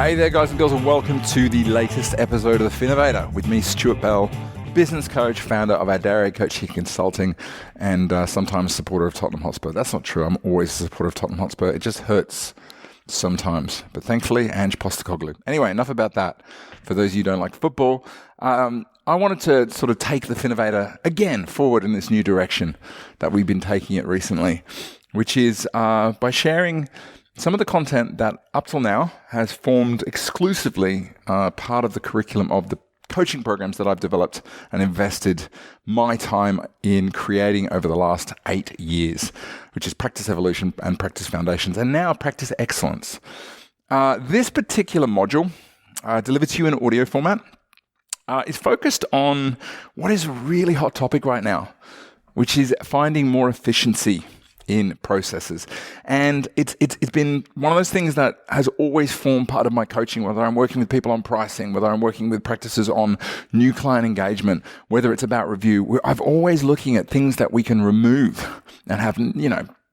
Hey there, guys and girls, and welcome to the latest episode of the Finnovator with me, Stuart Bell, business coach, founder of Adair Coaching Consulting, and sometimes supporter of Tottenham Hotspur. That's not true. I'm always a supporter of Tottenham Hotspur. It just hurts sometimes. But thankfully, Ange Postecoglou. Anyway, enough about that. For those of you who don't like football, I wanted to sort of take the Finnovator again forward in this new direction that we've been taking it recently, which is by sharing some of the content that up till now has formed exclusively part of the curriculum of the coaching programs that I've developed and invested my time in creating over the last 8 years, which is Practice Evolution and Practice Foundations, and now Practice Excellence. This particular module, delivered to you in audio format, is focused on what is a really hot topic right now, which is finding more efficiency in processes. And it's been one of those things that has always formed part of my coaching, whether I'm working with people on pricing, whether I'm working with practices on new client engagement, whether it's about review. I've always looking at things that we can remove and have,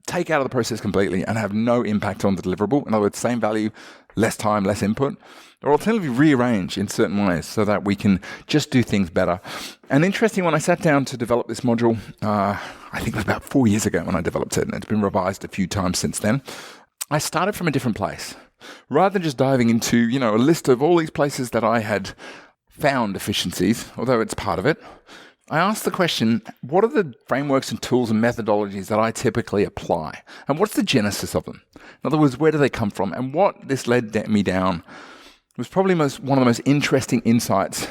take out of the process completely and have no impact on the deliverable. In other words, same value, less time, less input, or alternatively rearrange in certain ways so that we can just do things better. And interesting, when I sat down to develop this module, I think it was about 4 years ago when I developed it, and it's been revised a few times since then. I started from a different place. Rather than just diving into, a list of all these places that I had found efficiencies, although it's part of it, I asked the question, what are the frameworks and tools and methodologies that I typically apply? And what's the genesis of them? In other words, where do they come from? And what this led me down was probably one of the most interesting insights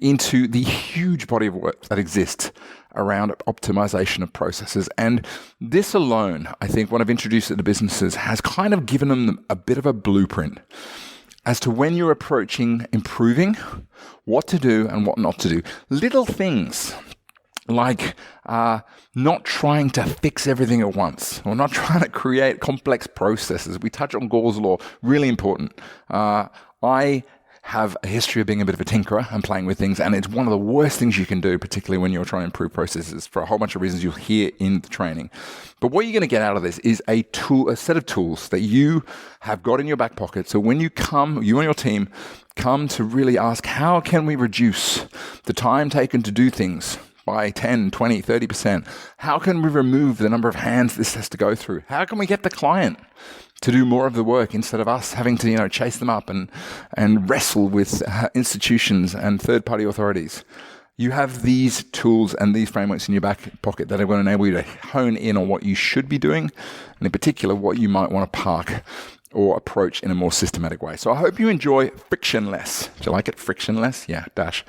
into the huge body of work that exists around optimization of processes. And this alone, I think, when I've introduced it to businesses, has kind of given them a bit of a blueprint as to when you're approaching improving, what to do and what not to do. Little things like not trying to fix everything at once, or not trying to create complex processes. We touch on Gall's law, really important. I have a history of being a bit of a tinkerer and playing with things, and it's one of the worst things you can do, particularly when you're trying to improve processes for a whole bunch of reasons you'll hear in the training. But what you're going to get out of this is a set of tools that you have got in your back pocket. So when you and your team come to really ask, how can we reduce the time taken to do things by 10, 20, 30%? How can we remove the number of hands this has to go through? How can we get the client to do more of the work instead of us having to, chase them up and wrestle with institutions and third-party authorities? You have these tools and these frameworks in your back pocket that are going to enable you to hone in on what you should be doing, and in particular, what you might want to park or approach in a more systematic way. So I hope you enjoy Frictionless. Do you like it? Frictionless? Yeah, dash.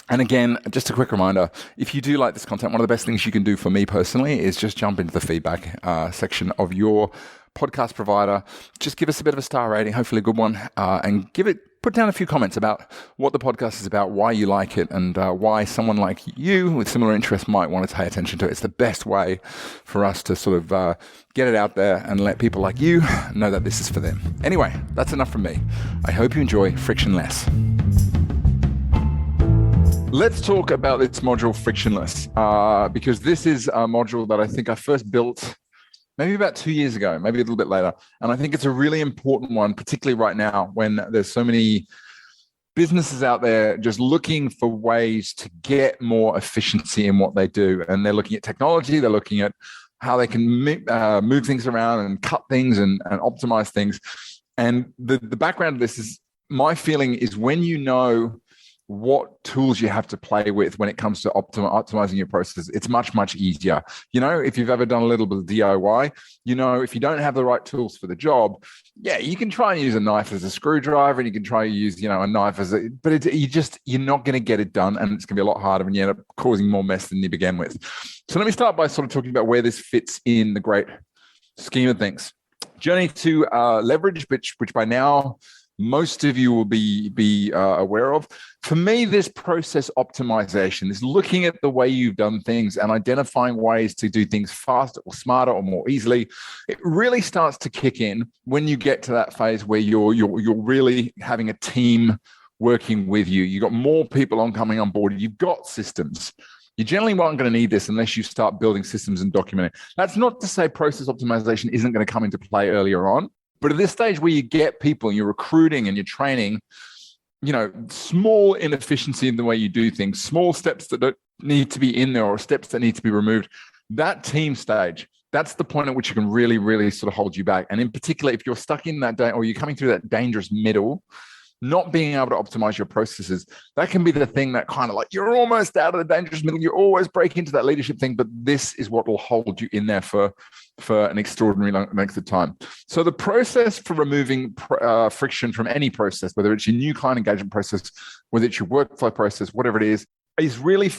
And again, just a quick reminder, if you do like this content, one of the best things you can do for me personally is just jump into the feedback section of your podcast provider. Just give us a bit of a star rating, hopefully a good one, and put down a few comments about what the podcast is about, why you like it, and why someone like you with similar interests might want to pay attention to it. It's the best way for us to sort of get it out there and let people like you know that this is for them. Anyway, that's enough from me. I hope you enjoy Frictionless. Let's talk about this module, Frictionless, because this is a module that I think I first built maybe about 2 years ago, maybe a little bit later. And I think it's a really important one, particularly right now when there's so many businesses out there just looking for ways to get more efficiency in what they do. And they're looking at technology, they're looking at how they can move things around and cut things and optimize things. And the background of this is, my feeling is, when you know what tools you have to play with when it comes to optimizing your processes, it's much, much easier. If you've ever done a little bit of DIY, if you don't have the right tools for the job, yeah, you can try and use a knife as a screwdriver, and you can try to use, a knife but you're not going to get it done, and it's going to be a lot harder, and you end up causing more mess than you began with. So let me start by sort of talking about where this fits in the great scheme of things. Journey to leverage, which by now most of you will be aware of. For me, this process optimization is looking at the way you've done things and identifying ways to do things faster or smarter or more easily. It really starts to kick in when you get to that phase where you're really having a team working with you. You've got more people coming on board. You've got systems. You generally aren't going to need this unless you start building systems and documenting. That's not to say process optimization isn't going to come into play earlier on. But at this stage where you get people and you're recruiting and you're training, small inefficiency in the way you do things, small steps that don't need to be in there or steps that need to be removed, that team stage, that's the point at which you can really, really sort of hold you back. And in particular, if you're stuck in that day or you're coming through that dangerous middle, not being able to optimize your processes, that can be the thing that kind of like you're almost out of the dangerous middle. You always break into that leadership thing, but this is what will hold you in there for an extraordinary length of time. So the process for removing friction from any process, whether it's your new client engagement process, whether it's your workflow process, whatever it is really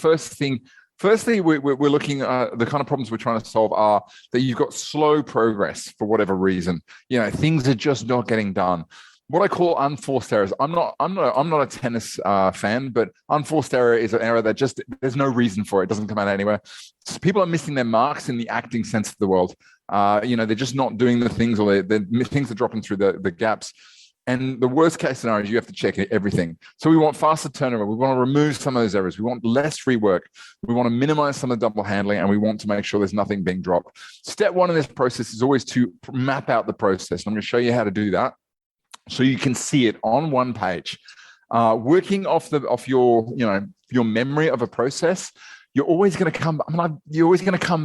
Firstly, we're looking at the kind of problems we're trying to solve are that you've got slow progress for whatever reason. Things are just not getting done. What I call unforced errors. I'm not a tennis fan, but unforced error is an error that just there's no reason for it. It doesn't come out anywhere. So people are missing their marks in the acting sense of the world. They're just not doing the things, or things are dropping through the gaps. And the worst case scenario is you have to check everything. So we want faster turnaround. We want to remove some of those errors. We want less rework. We want to minimize some of the double handling, and we want to make sure there's nothing being dropped. Step one in this process is always to map out the process. I'm going to show you how to do that so you can see it on one page. Working off your memory of a process, you're always going to come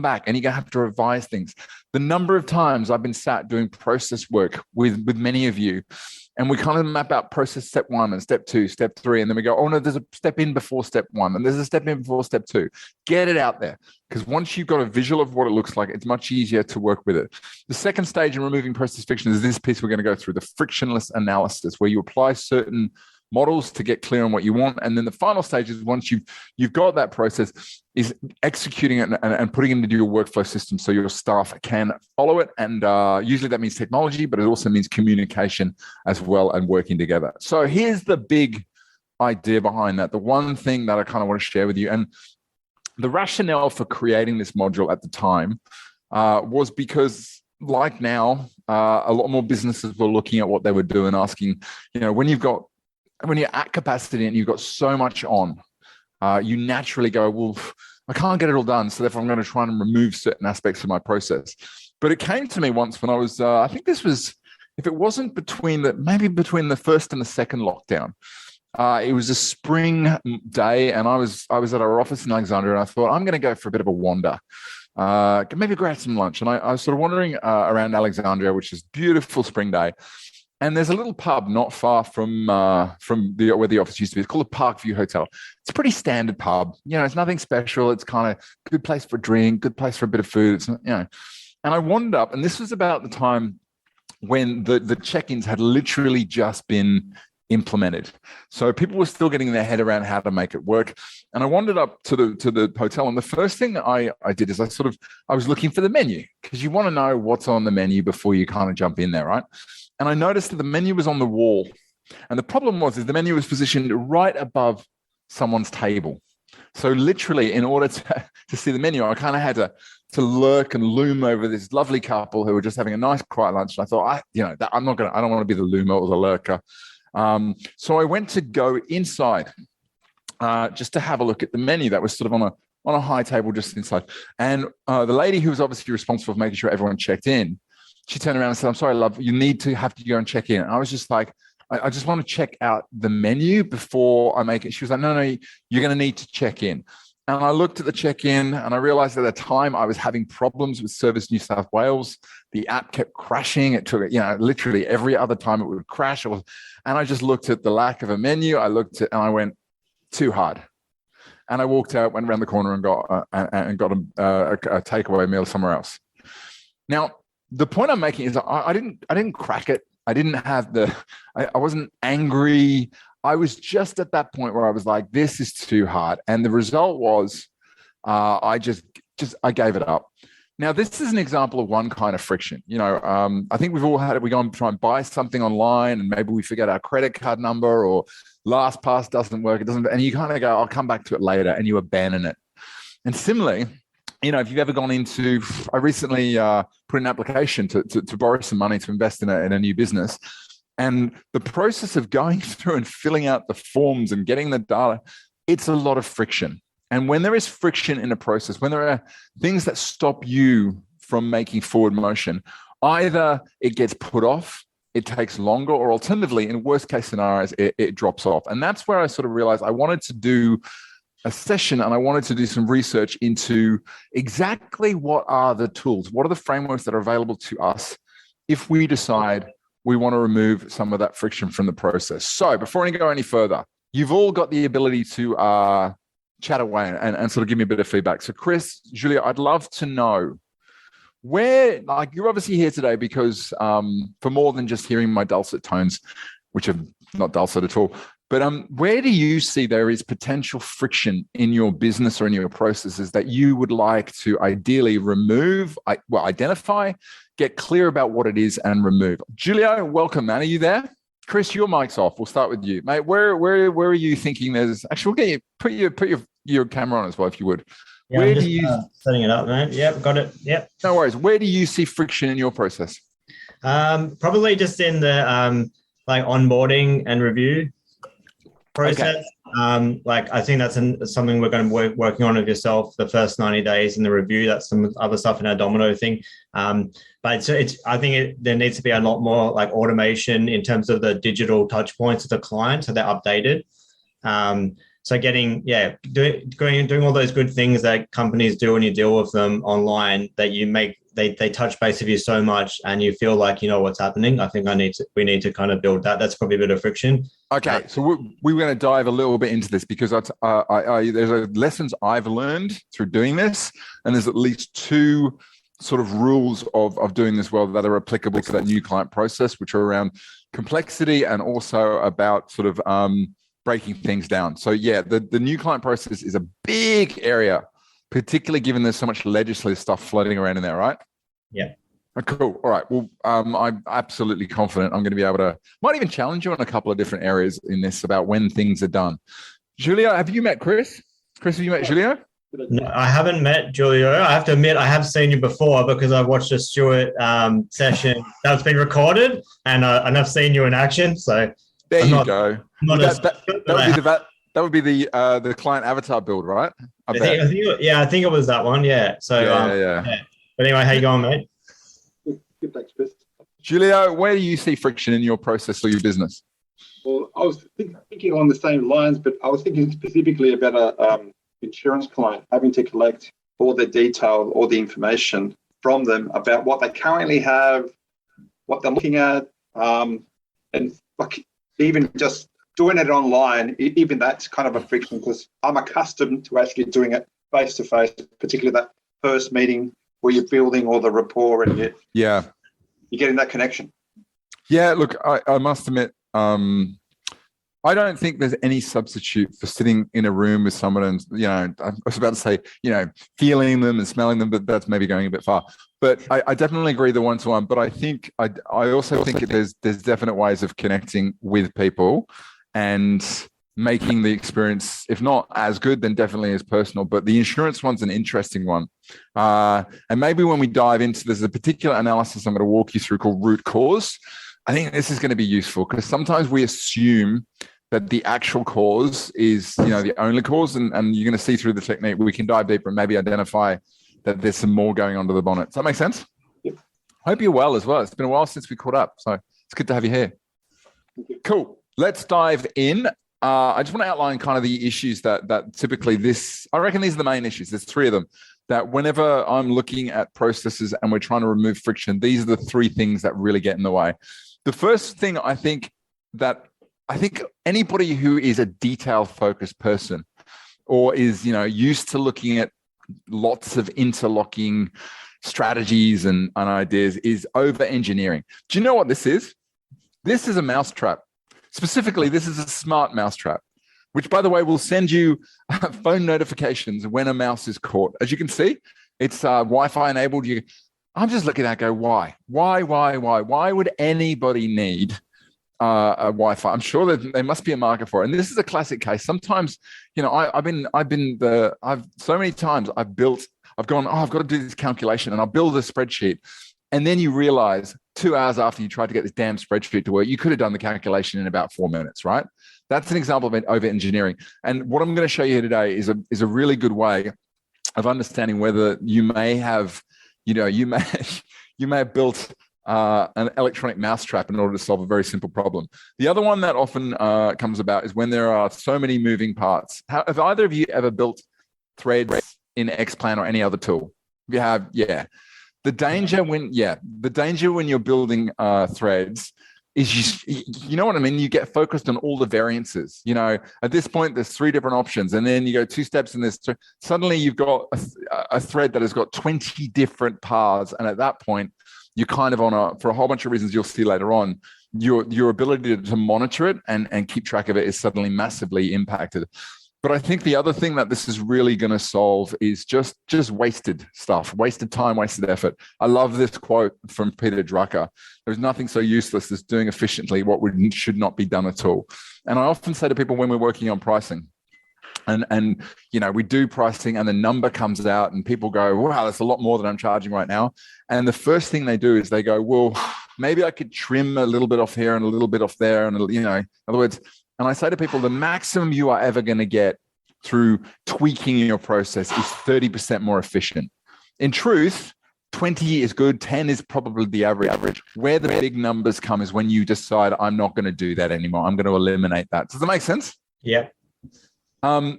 back, and you're going to have to revise things. The number of times I've been sat doing process work with many of you, and we kind of map out process step 1 and step 2, step 3, and then we go, oh no, there's a step in before step 1, and there's a step in before step 2. Get it out there, because once you've got a visual of what it looks like, it's much easier to work with it. The second stage in removing process friction is this piece we're going to go through, the frictionless analysis, where you apply certain models to get clear on what you want. And then the final stage is once you've got that process, is executing it and putting it into your workflow system so your staff can follow it. And usually that means technology, but it also means communication as well and working together. So here's the big idea behind that. The one thing that I kind of want to share with you, and the rationale for creating this module at the time was because, like now, a lot more businesses were looking at what they were doing, asking, when you're at capacity and you've got so much on, you naturally go, well, I can't get it all done, so therefore I'm going to try and remove certain aspects of my process. But it came to me once when I was, I think this was, if it wasn't maybe between the first and the second lockdown, it was a spring day, and I was at our office in Alexandria, and I thought, I'm going to go for a bit of a wander. Maybe grab some lunch. And I was sort of wandering around Alexandria, which is a beautiful spring day. And there's a little pub not far from where the office used to be. It's called the Parkview Hotel. It's a pretty standard pub. It's nothing special. It's kind of good place for a drink, good place for a bit of food. It's And I wandered up, and this was about the time when the check-ins had literally just been implemented. So people were still getting their head around how to make it work. And I wandered up to the hotel, and the first thing I did is I was looking for the menu, because you want to know what's on the menu before you kind of jump in there, right? And I noticed that the menu was on the wall. And the problem is the menu was positioned right above someone's table. So literally, in order to see the menu, I kind of had to lurk and loom over this lovely couple who were just having a nice quiet lunch. And I thought, I don't want to be the loomer or the lurker. So I went to go inside just to have a look at the menu that was sort of on a high table just inside. And the lady who was obviously responsible for making sure everyone checked in, she turned around and said, I'm sorry, love, you have to go and check in. And I was just like, I just want to check out the menu before I make it. She was like, no, you're going to need to check in. And I looked at the check-in, and I realized at the time I was having problems with Service New South Wales. The app kept crashing. It took, literally every other time it would crash. And I just looked at the lack of a menu. And I went, too hard. And I walked out, went around the corner and got a takeaway meal somewhere else. Now, the point I'm making is I didn't crack it. I didn't have I wasn't angry. I was just at that point where I was like, this is too hard. And the result was I gave it up. Now, this is an example of one kind of friction. I think we've all had it. We go and try and buy something online, and maybe we forget our credit card number, or LastPass doesn't work. It doesn't, and you kind of go, I'll come back to it later, and you abandon it. And similarly, if you've ever gone into, I recently put an application to borrow some money to invest in a new business. And the process of going through and filling out the forms and getting the data, it's a lot of friction. And when there is friction in a process, when there are things that stop you from making forward motion, Either it gets put off, it takes longer, or alternatively, in worst case scenarios, it drops off. And that's where I sort of realized I wanted to do a session and I wanted to do some research into exactly what are the tools, what are the frameworks that are available to us if we decide we want to remove some of that friction from the process. So before I go any further, you've all got the ability to chat away and sort of give me a bit of feedback. So Chris, Julia, I'd love to know where, like, you're obviously here today because for more than just hearing my dulcet tones, which are not dulcet at all, but where do you see there is potential friction in your business or in your processes that you would like to ideally remove, identify, get clear about what it is and remove? Julia, welcome, man. Are you there? Chris, your mic's off. We'll start with you, mate. Where are you thinking there's actually? We'll get you put your camera on as well, if you would. Yeah, where do you setting it up, man? Yep, got it. Yep. No worries. Where do you see friction in your process? Probably just in the like onboarding and review process. Okay. Like I think that's something we're going to be working on with yourself the first 90 days in the review. That's some other stuff in our domino thing. But I think there needs to be a lot more like automation in terms of the digital touch points of the client, so they're updated. So doing all those good things that companies do when you deal with them online, that you make, they touch base with you so much and you feel like you know what's happening. I think we need to kind of build that. That's probably a bit of friction. Okay, so we're going to dive a little bit into this because there's lessons I've learned through doing this, and there's at least two sort of rules of doing this well that are applicable to that new client process, which are around complexity and also about sort of breaking things down. So yeah, the new client process is a big area, particularly given there's so much legislative stuff floating around in there, right? Yeah. Oh, cool. All right. Well, I'm absolutely confident I'm going to be able to, might even challenge you on a couple of different areas in this about when things are done. Julia, have you met Chris? Chris, have you met Julia? No, I haven't met Julio. I have to admit, I have seen you before because I've watched a Stuart session that's been recorded, and I've seen you in action. So there you go. That would be the client avatar build, right? I think it was that one. Yeah. So yeah. But anyway, how you going, mate? Good, thanks, Chris. Julio, where do you see friction in your process or your business? Well, I was thinking along the same lines, but I was thinking specifically about a insurance client having to collect all the detail, all the information from them about what they currently have, what they're looking at, and like even just doing it online, even that's kind of a friction because I'm accustomed to actually doing it face to face, particularly that first meeting where you're building all the rapport and you're getting that connection. Yeah, look, I must admit, I don't think there's any substitute for sitting in a room with someone and, I was about to say, feeling them and smelling them, but that's maybe going a bit far. But I definitely agree the one-to-one, but I think, I also think there's definite ways of connecting with people and making the experience, if not as good, then definitely as personal. But the insurance one's an interesting one. And maybe when we dive into, there's a particular analysis I'm going to walk you through called root cause. I think this is going to be useful because sometimes we assume that the actual cause is, the only cause, and you're going to see through the technique, we can dive deeper and maybe identify that there's some more going under the bonnet. Does that make sense? Yep. Hope you're well as well. It's been a while since we caught up, so it's good to have you here. Cool. Let's dive in. I just want to outline kind of the issues that typically I reckon these are the main issues. There's three of them that whenever I'm looking at processes and we're trying to remove friction, these are the three things that really get in the way. The first thing I think anybody who is a detail-focused person or is, used to looking at lots of interlocking strategies and ideas is over-engineering. Do you know what this is? This is a mousetrap. Specifically, this is a smart mousetrap, which, by the way, will send you phone notifications when a mouse is caught. As you can see, it's Wi-Fi enabled. I'm just looking at it, go, why? Why would anybody need a Wi-Fi? I'm sure that there must be a market for it. And this is a classic case. Sometimes, I've so many times I've gone, I've got to do this calculation and I'll build a spreadsheet. And then you realize 2 hours after you tried to get this damn spreadsheet to work, you could have done the calculation in about 4 minutes, right? That's an example of over-engineering. And what I'm going to show you here today is a really good way of understanding whether you may have, you may have built an electronic mousetrap in order to solve a very simple problem. The other one that often comes about is when there are so many moving parts. Have either of you ever built threads in Xplan or any other tool? If you have, yeah. The danger when you're building threads is you know what I mean? You get focused on all the variances. You know, at this point, there's 3 different options, and then you go 2 steps in this. Suddenly, you've got a thread that has got 20 different paths, and at that point, you're kind of for a whole bunch of reasons you'll see later on, your ability to monitor it and keep track of it is suddenly massively impacted. But I think the other thing that this is really going to solve is just wasted stuff, wasted time, wasted effort. I love this quote from Peter Drucker. There's nothing so useless as doing efficiently what should not be done at all. And I often say to people when we're working on pricing, and you know, we do pricing and the number comes out and people go, wow, that's a lot more than I'm charging right now. And the first thing they do is they go, well, maybe I could trim a little bit off here and a little bit off there. And, you know, in other words, and I say to people, the maximum you are ever going to get through tweaking your process is 30% more efficient. In truth, 20 is good, 10 is probably the average. Where the big numbers come is when you decide, I'm not going to do that anymore. I'm going to eliminate that. Does that make sense? Yeah.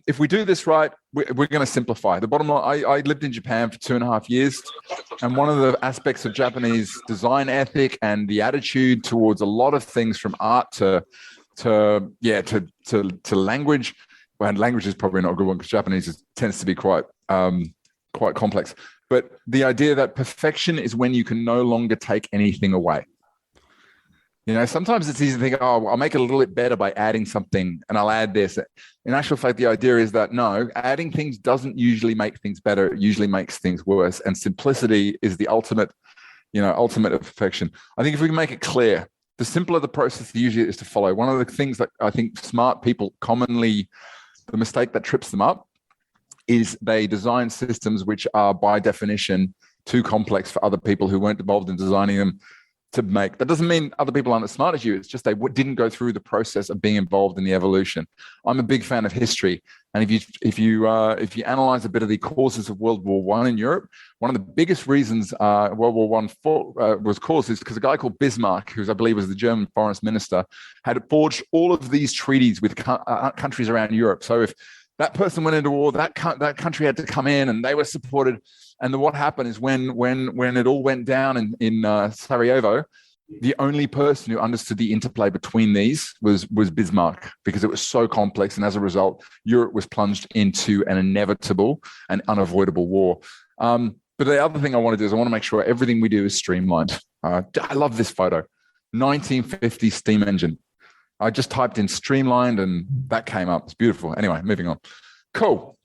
If we do this right, we're going to simplify. The bottom line, I lived in Japan for 2.5 years, and one of the aspects of Japanese design ethic and the attitude towards a lot of things from art to language. Well, language is probably not a good one because Japanese tends to be quite complex. But the idea that perfection is when you can no longer take anything away. You know, sometimes it's easy to think, oh, I'll make it a little bit better by adding something and I'll add this. In actual fact, the idea is that no, adding things doesn't usually make things better. It usually makes things worse. And simplicity is the ultimate of perfection. I think if we can make it clear, the simpler the process, the easier it is to follow. One of the things that I think smart people commonly, the mistake that trips them up is they design systems which are by definition too complex for other people who weren't involved in designing them to make. That doesn't mean other people aren't as smart as you. It's just they didn't go through the process of being involved in the evolution. I'm a big fan of history, and if you analyze a bit of the causes of World War I in Europe, one of the biggest reasons World War I was caused is because a guy called Bismarck, who I believe was the German foreign minister, had forged all of these treaties with countries around Europe. So if that person went into war, that country had to come in, and they were supported. And then what happened is when it all went down in Sarajevo, the only person who understood the interplay between these was Bismarck, because it was so complex. And as a result, Europe was plunged into an inevitable and unavoidable war. But the other thing I want to do is I want to make sure everything we do is streamlined. I love this photo, 1950 steam engine. I just typed in streamlined and that came up. It's beautiful. Anyway, moving on. Cool.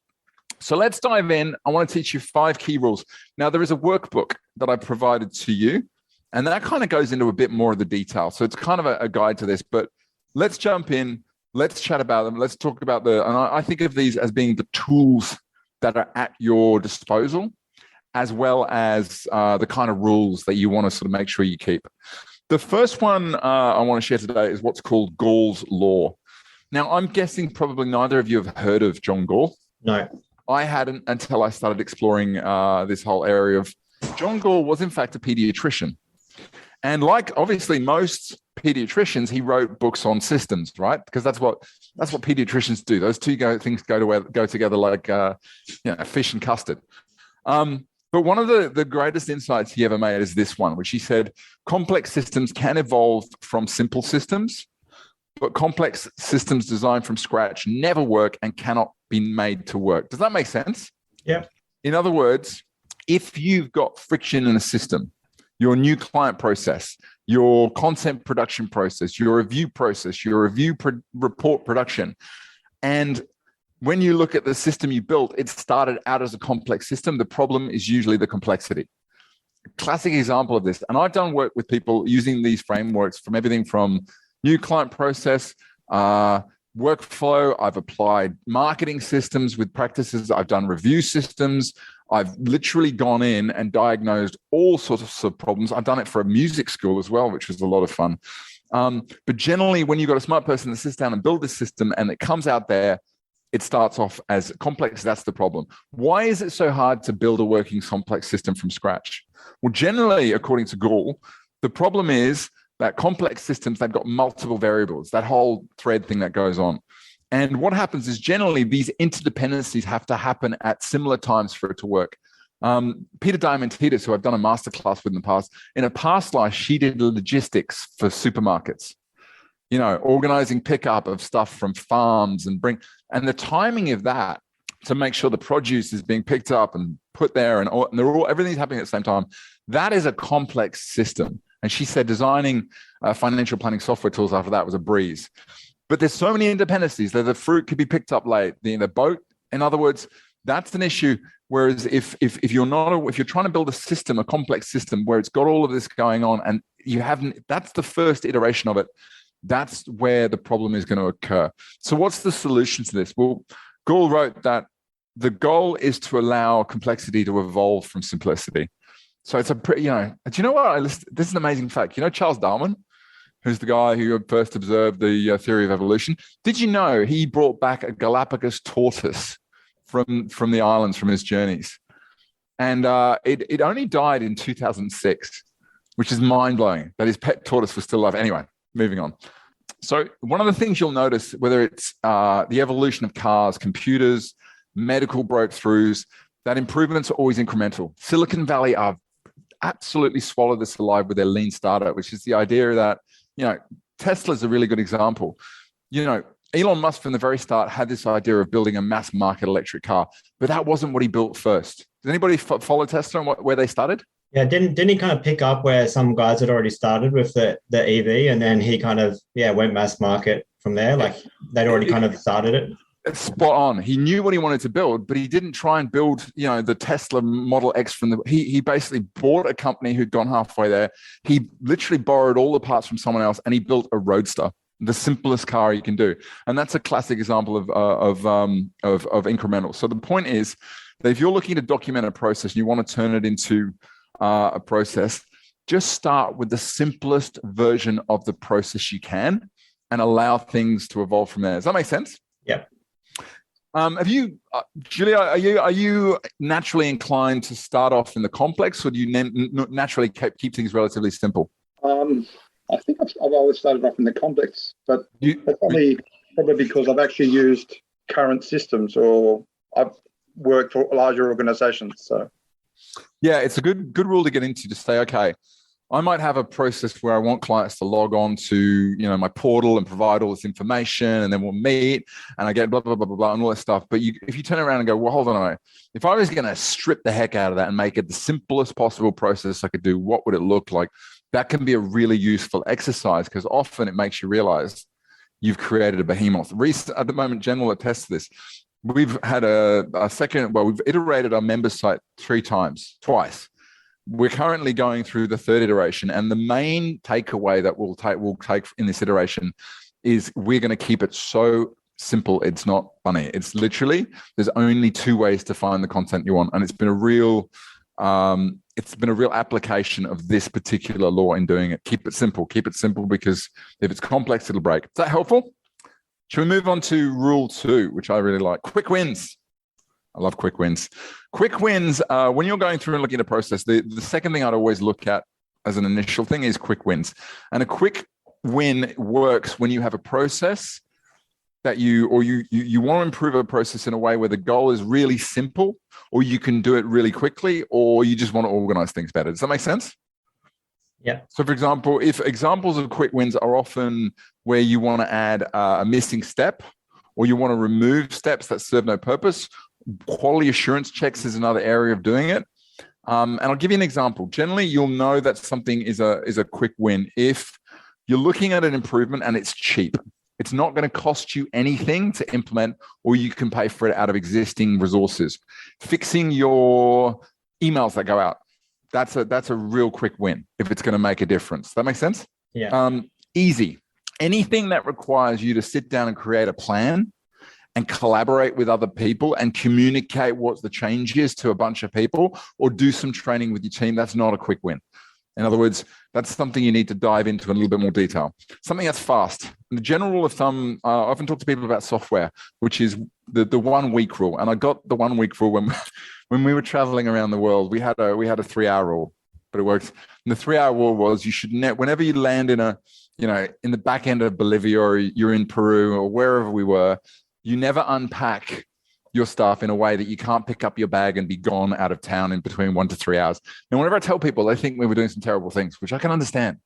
So let's dive in. I want to teach you 5 key rules. Now, there is a workbook that I provided to you, and that kind of goes into a bit more of the detail. So it's kind of a guide to this, but let's jump in. Let's chat about them. Let's talk about and I think of these as being the tools that are at your disposal, as well as the kind of rules that you want to sort of make sure you keep. The first one I want to share today is what's called Gall's Law. Now, I'm guessing probably neither of you have heard of John Gall. No. I hadn't until I started exploring this whole area of John Gall was in fact a pediatrician. And like obviously most pediatricians, he wrote books on systems, right? Because that's what pediatricians do. Those two things go together like fish and custard. But one of the greatest insights he ever made is this one, which he said, complex systems can evolve from simple systems, but complex systems designed from scratch never work and cannot be made to work. Does that make sense? Yeah. In other words, if you've got friction in a system, your new client process, your content production process, your review process, your report production, and when you look at the system you built, it started out as a complex system. The problem is usually the complexity. Classic example of this. And I've done work with people using these frameworks from everything from new client process, workflow. I've applied marketing systems with practices. I've done review systems. I've literally gone in and diagnosed all sorts of problems. I've done it for a music school as well, which was a lot of fun. But generally, when you've got a smart person that sits down and builds this system and it comes out there, it starts off as complex. That's the problem. Why is it so hard to build a working complex system from scratch? Well, generally, according to Gall, The problem is that complex systems, they've got multiple variables, that whole thread thing that goes on. And what happens is generally these interdependencies have to happen at similar times for it to work. Peter Diamantidis, who I've done a masterclass with in the past, in a past life, she did logistics for supermarkets, organizing pickup of stuff from farms and the timing of that to make sure the produce is being picked up and put there and everything's happening at the same time. That is a complex system. And she said designing financial planning software tools after that was a breeze. But there's so many interdependencies that the fruit could be picked up late. The boat, in other words, that's an issue. Whereas if you're trying to build a complex system where it's got all of this going on and that's the first iteration of it, that's where the problem is going to occur. So what's the solution to this? Well, Gould wrote that the goal is to allow complexity to evolve from simplicity. So it's do you know what? This is an amazing fact. Charles Darwin, who's the guy who first observed the theory of evolution. Did you know he brought back a Galapagos tortoise from the islands from his journeys? And it only died in 2006, which is mind-blowing that his pet tortoise was still alive. Anyway, moving on. So one of the things you'll notice, whether it's the evolution of cars, computers, medical breakthroughs, that improvements are always incremental. Silicon Valley are absolutely swallowed this alive with their lean startup, which is the idea that, Tesla's a really good example. Elon Musk from the very start had this idea of building a mass market electric car, but that wasn't what he built first. Does anybody follow Tesla and where they started? Yeah, didn't he kind of pick up where some guys had already started with the EV, and then he kind of went mass market from there? Like they'd already kind of started it. Spot on. He knew what he wanted to build, but he didn't try and build, the Tesla Model X from he basically bought a company who'd gone halfway there. He literally borrowed all the parts from someone else and he built a Roadster, the simplest car you can do. And that's a classic example of incremental. So the point is that if you're looking to document a process and you want to turn it into a process, just start with the simplest version of the process you can and allow things to evolve from there. Does that make sense? Yeah. Have you, Julia, are you naturally inclined to start off in the complex, or do you naturally keep things relatively simple? I think I've always started off in the complex, but probably because I've actually used current systems or I've worked for larger organizations. So yeah, it's a good rule to get into, to say, okay, I might have a process where I want clients to log on to, my portal and provide all this information, and then we'll meet and I get blah, blah, blah, blah, blah, and all that stuff. But if you turn around and go, well, hold on a minute. If I was going to strip the heck out of that and make it the simplest possible process I could do, what would it look like? That can be a really useful exercise, because often it makes you realize you've created a behemoth. At the moment, Jen will attest to this. We've had we've iterated our member site twice. We're currently going through the third iteration, and the main takeaway that we'll take in this iteration is we're going to keep it so simple. It's not funny. It's literally, there's only two ways to find the content you want, and it's been a real application of this particular law in doing it. Keep it simple, because if it's complex, it'll break. Is that helpful? Should we move on to rule 2, which I really like? Quick wins. I love quick wins. Quick wins, when you're going through and looking at a process, the second thing I'd always look at as an initial thing is quick wins. And a quick win works when you have a process that you want to improve a process in a way where the goal is really simple, or you can do it really quickly, or you just want to organize things better. Does that make sense? Yeah. So for example, if examples of quick wins are often where you want to add a missing step, or you want to remove steps that serve no purpose, quality assurance checks is another area of doing it. And I'll give you an example. Generally, you'll know that something is a quick win if you're looking at an improvement and it's cheap. It's not going to cost you anything to implement, or you can pay for it out of existing resources. Fixing your emails that go out, that's a real quick win if it's going to make a difference. That makes sense? Yeah. Easy. Anything that requires you to sit down and create a plan and collaborate with other people and communicate what the change is to a bunch of people, or do some training with your team, that's not a quick win. In other words, that's something you need to dive into in a little bit more detail. Something that's fast. The general rule of thumb, I often talk to people about software, which is the 1 week rule. And I got the 1 week rule when we were traveling around the world. We had a 3-hour rule, but it works. And the 3-hour rule was you should whenever you land in in the back end of Bolivia, or you're in Peru or wherever we were, you never unpack your stuff in a way that you can't pick up your bag and be gone out of town in between 1 to 3 hours. And whenever I tell people, they think we were doing some terrible things, which I can understand,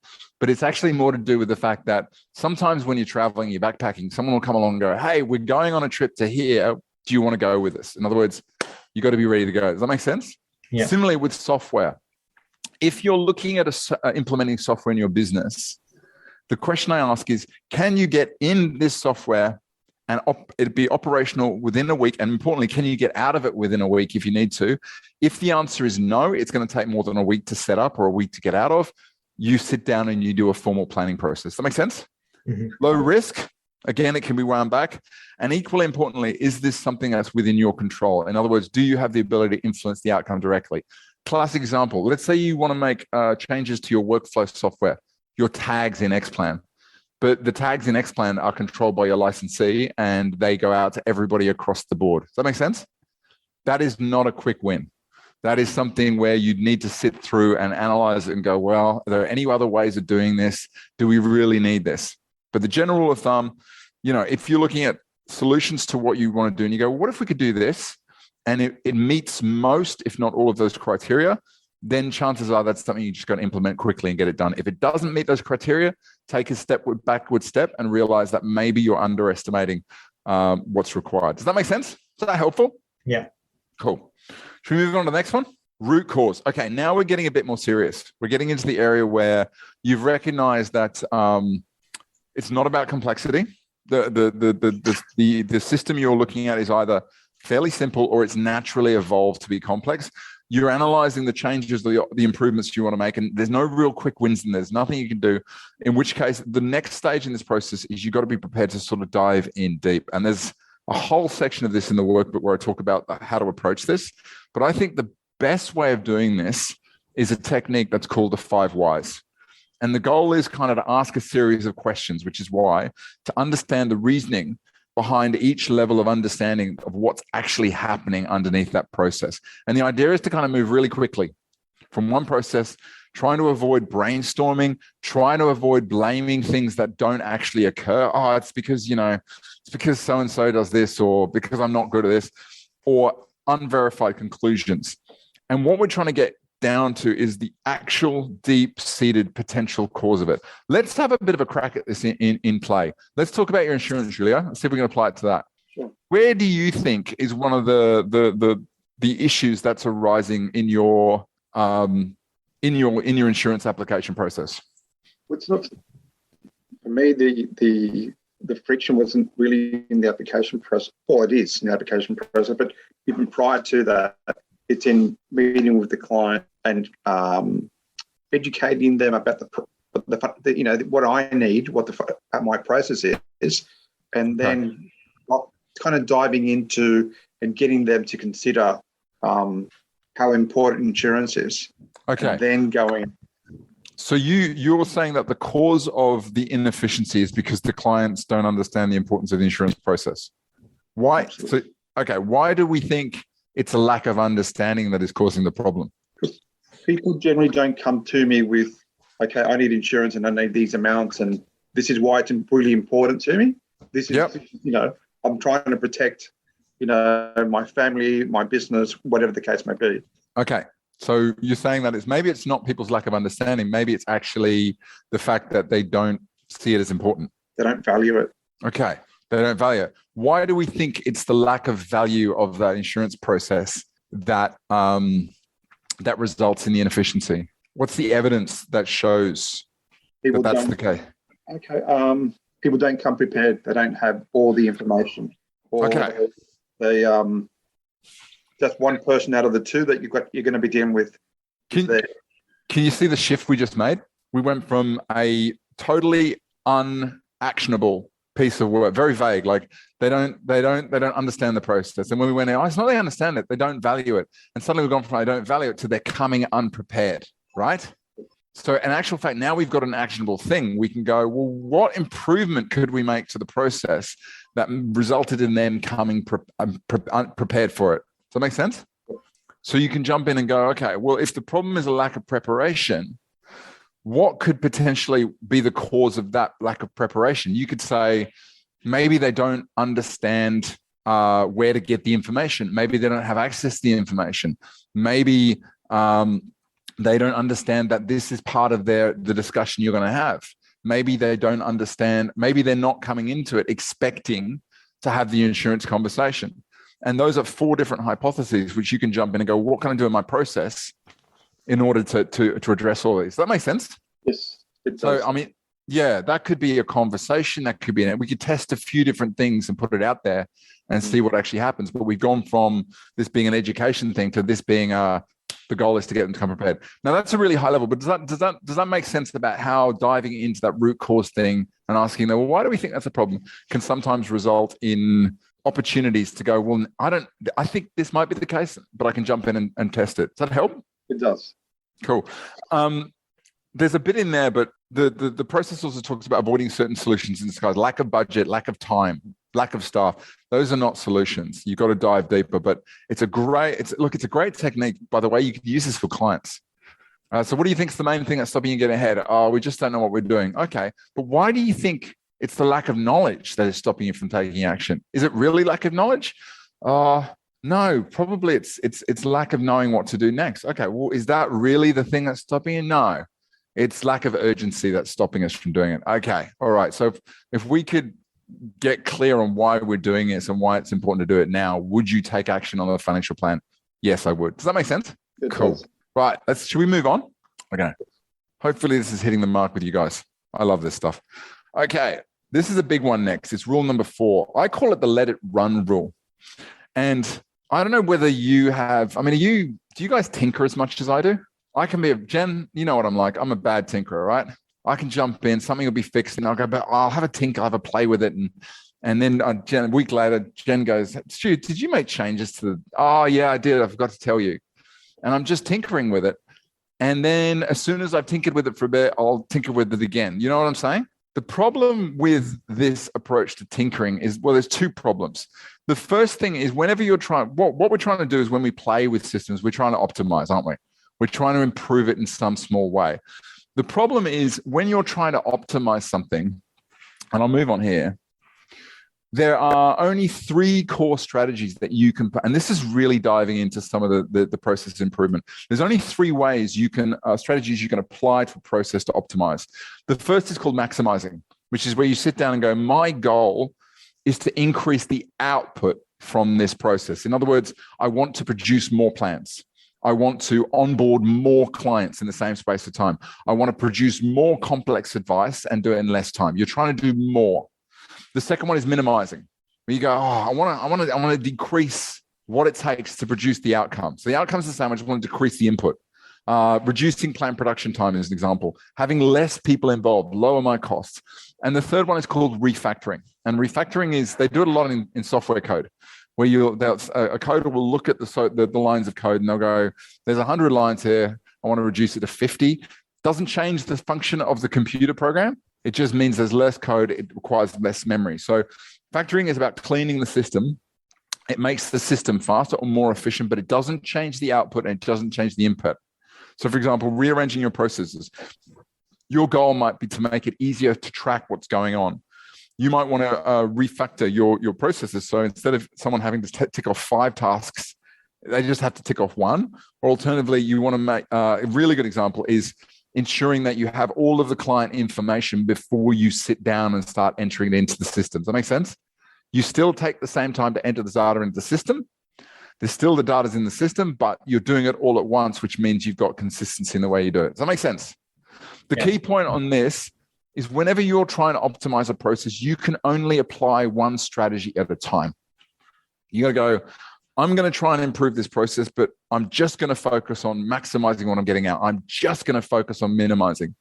but it's actually more to do with the fact that sometimes when you're traveling, you're backpacking, someone will come along and go, hey, we're going on a trip to here. Do you want to go with us? In other words, you got to be ready to go. Does that make sense? Yeah. Similarly with software, if you're looking at implementing software in your business, the question I ask is, can you get in this software and it'd be operational within a week? And importantly, can you get out of it within a week if you need to? If the answer is no, it's going to take more than a week to set up or a week to get out of. You sit down and you do a formal planning process. Does that make sense? Mm-hmm. Low risk. Again, it can be wound back. And equally importantly, is this something that's within your control? In other words, do you have the ability to influence the outcome directly? Classic example. Let's say you want to make changes to your workflow software, your tags in Xplan. But the tags in Xplan are controlled by your licensee and they go out to everybody across the board. Does that make sense? That is not a quick win. That is something where you need to sit through and analyze it and go, well, are there any other ways of doing this? Do we really need this? But the general rule of thumb, if you're looking at solutions to what you want to do and you go, well, what if we could do this? And it meets most, if not all of those criteria, then chances are that's something you just got to implement quickly and get it done. If it doesn't meet those criteria, take a backward step and realize that maybe you're underestimating what's required. Does that make sense? Is that helpful? Yeah. Cool. Should we move on to the next one? Root cause. Okay, now we're getting a bit more serious. We're getting into the area where you've recognized that it's not about complexity. The system you're looking at is either fairly simple or it's naturally evolved to be complex. You're analyzing the changes, the improvements you want to make, and there's no real quick wins and there's nothing you can do, in which case the next stage in this process is you've got to be prepared to sort of dive in deep. And there's a whole section of this in the workbook where I talk about how to approach this. But I think the best way of doing this is a technique that's called the 5 whys. And the goal is kind of to ask a series of questions, which is why, to understand the reasoning behind each level of understanding of what's actually happening underneath that process. And the idea is to kind of move really quickly from one process, trying to avoid brainstorming, trying to avoid blaming things that don't actually occur. Oh, it's because, it's because so-and-so does this, or because I'm not good at this, or unverified conclusions. And what we're trying to get down to is the actual deep-seated potential cause of it. Let's have a bit of a crack at this in play. Let's talk about your insurance, Julia. Let's see if we can apply it to that. Sure. Where do you think is one of the issues that's arising in your insurance application process? It's not, for me, the friction wasn't really in the application process. Well, it is in the application process, but even prior to that, it's in meeting with the client and educating them about what I need, what my process is, and then kind of diving into and getting them to consider how important insurance is. Okay. And then going. So you're saying that the cause of the inefficiency is because the clients don't understand the importance of the insurance process. Why? Absolutely. Why do we think it's a lack of understanding that is causing the problem? People generally don't come to me with, okay, I need insurance and I need these amounts and this is why it's really important to me. This is, I'm trying to protect, my family, my business, whatever the case may be. Okay. So you're saying that it's not people's lack of understanding. Maybe it's actually the fact that they don't see it as important. They don't value it. Okay. They don't value it. Why do we think it's the lack of value of that insurance process that that results in the inefficiency? What's the evidence that shows that that's the case? Okay. People don't come prepared. They don't have all the information. Okay. They just one person out of the two that you're going to be dealing with. Can you see the shift we just made? We went from a totally unactionable piece of work, very vague, like they don't understand the process. And when we went out, it's not they understand it, they don't value it. And suddenly we've gone from I don't value it to they're coming unprepared, right? So in actual fact, now we've got an actionable thing. We can go, well, what improvement could we make to the process that resulted in them coming unprepared for it? Does that make sense? So you can jump in and go, okay, well, if the problem is a lack of preparation, what could potentially be the cause of that lack of preparation? You could say, maybe they don't understand where to get the information. Maybe they don't have access to the information. Maybe they don't understand that this is part of the discussion you're going to have. Maybe they don't understand. Maybe they're not coming into it expecting to have the insurance conversation. And those are 4 different hypotheses, which you can jump in and go, what can I do in my process in order to address all these? Does that make sense? Yes, it does. So, I mean, yeah, that could be a conversation. That could be, we could test a few different things and put it out there and see what actually happens. But we've gone from this being an education thing to this being the goal is to get them to come prepared. Now that's a really high level, but does that make sense about how diving into that root cause thing and asking them, well, why do we think that's a problem, can sometimes result in opportunities to go, well, I think this might be the case, but I can jump in and test it. Does that help? It does. Cool. There's a bit in there, but the process also talks about avoiding certain solutions in disguise, lack of budget, lack of time, lack of staff. Those are not solutions. You've got to dive deeper, but it's a great technique. By the way, you can use this for clients. So what do you think is the main thing that's stopping you getting ahead? Oh, we just don't know what we're doing. Okay. But why do you think it's the lack of knowledge that is stopping you from taking action? Is it really lack of knowledge? No, probably it's lack of knowing what to do next. Okay. Well, is that really the thing that's stopping you? No, it's lack of urgency that's stopping us from doing it. Okay. All right. So if we could get clear on why we're doing this and why it's important to do it now, would you take action on the financial plan? Yes, I would. Does that make sense? Cool. Does. Right. Should we move on? Okay. Hopefully this is hitting the mark with you guys. I love this stuff. Okay. This is a big one next. It's rule number 4. I call it the let it run rule. And I don't know whether you have, do you guys tinker as much as I do? I can be Jen, you know what I'm like. I'm a bad tinkerer, right? I can jump in, something will be fixed, and I'll go, but I'll have a tinker, I'll have a play with it. And then a week later, Jen goes, Stu, did you make changes to the, oh yeah, I did. I forgot to tell you. And I'm just tinkering with it. And then as soon as I've tinkered with it for a bit, I'll tinker with it again. You know what I'm saying? The problem with this approach to tinkering is, well, there's 2 problems. The first thing is whenever you're trying, what we're trying to do is when we play with systems, we're trying to optimize, aren't we? We're trying to improve it in some small way. The problem is when you're trying to optimize something, and I'll move on here, there are only 3 core strategies that you can, and this is really diving into some of the process improvement. There's only 3 ways strategies you can apply to a process to optimize. The first is called maximizing, which is where you sit down and go, my goal is to increase the output from this process. In other words, I want to produce more plans. I want to onboard more clients in the same space of time. I want to produce more complex advice and do it in less time. You're trying to do more. The second one is minimizing, where you go, I want to decrease what it takes to produce the outcome. So the outcome's the same. I just want to decrease the input. Reducing plan production time is an example. Having less people involved, lower my costs. And the third one is called refactoring. And refactoring is, they do it a lot in software code, where a coder will look at the lines of code and they'll go, there's 100 lines here. I want to reduce it to 50. Doesn't change the function of the computer program. It just means there's less code. It requires less memory. So factoring is about cleaning the system. It makes the system faster or more efficient, but it doesn't change the output and it doesn't change the input. So for example, rearranging your processes. Your goal might be to make it easier to track what's going on. You might want to refactor your processes. So instead of someone having to tick off 5 tasks, they just have to tick off 1. Or alternatively, you want to make a really good example is ensuring that you have all of the client information before you sit down and start entering it into the system. Does that make sense? You still take the same time to enter the data into the system. There's still the data's in the system, but you're doing it all at once, which means you've got consistency in the way you do it. Does that make sense? The key point on this is whenever you're trying to optimize a process, you can only apply one strategy at a time. You got to go, I'm going to try and improve this process, but I'm just going to focus on maximizing what I'm getting out. I'm just going to focus on minimizing.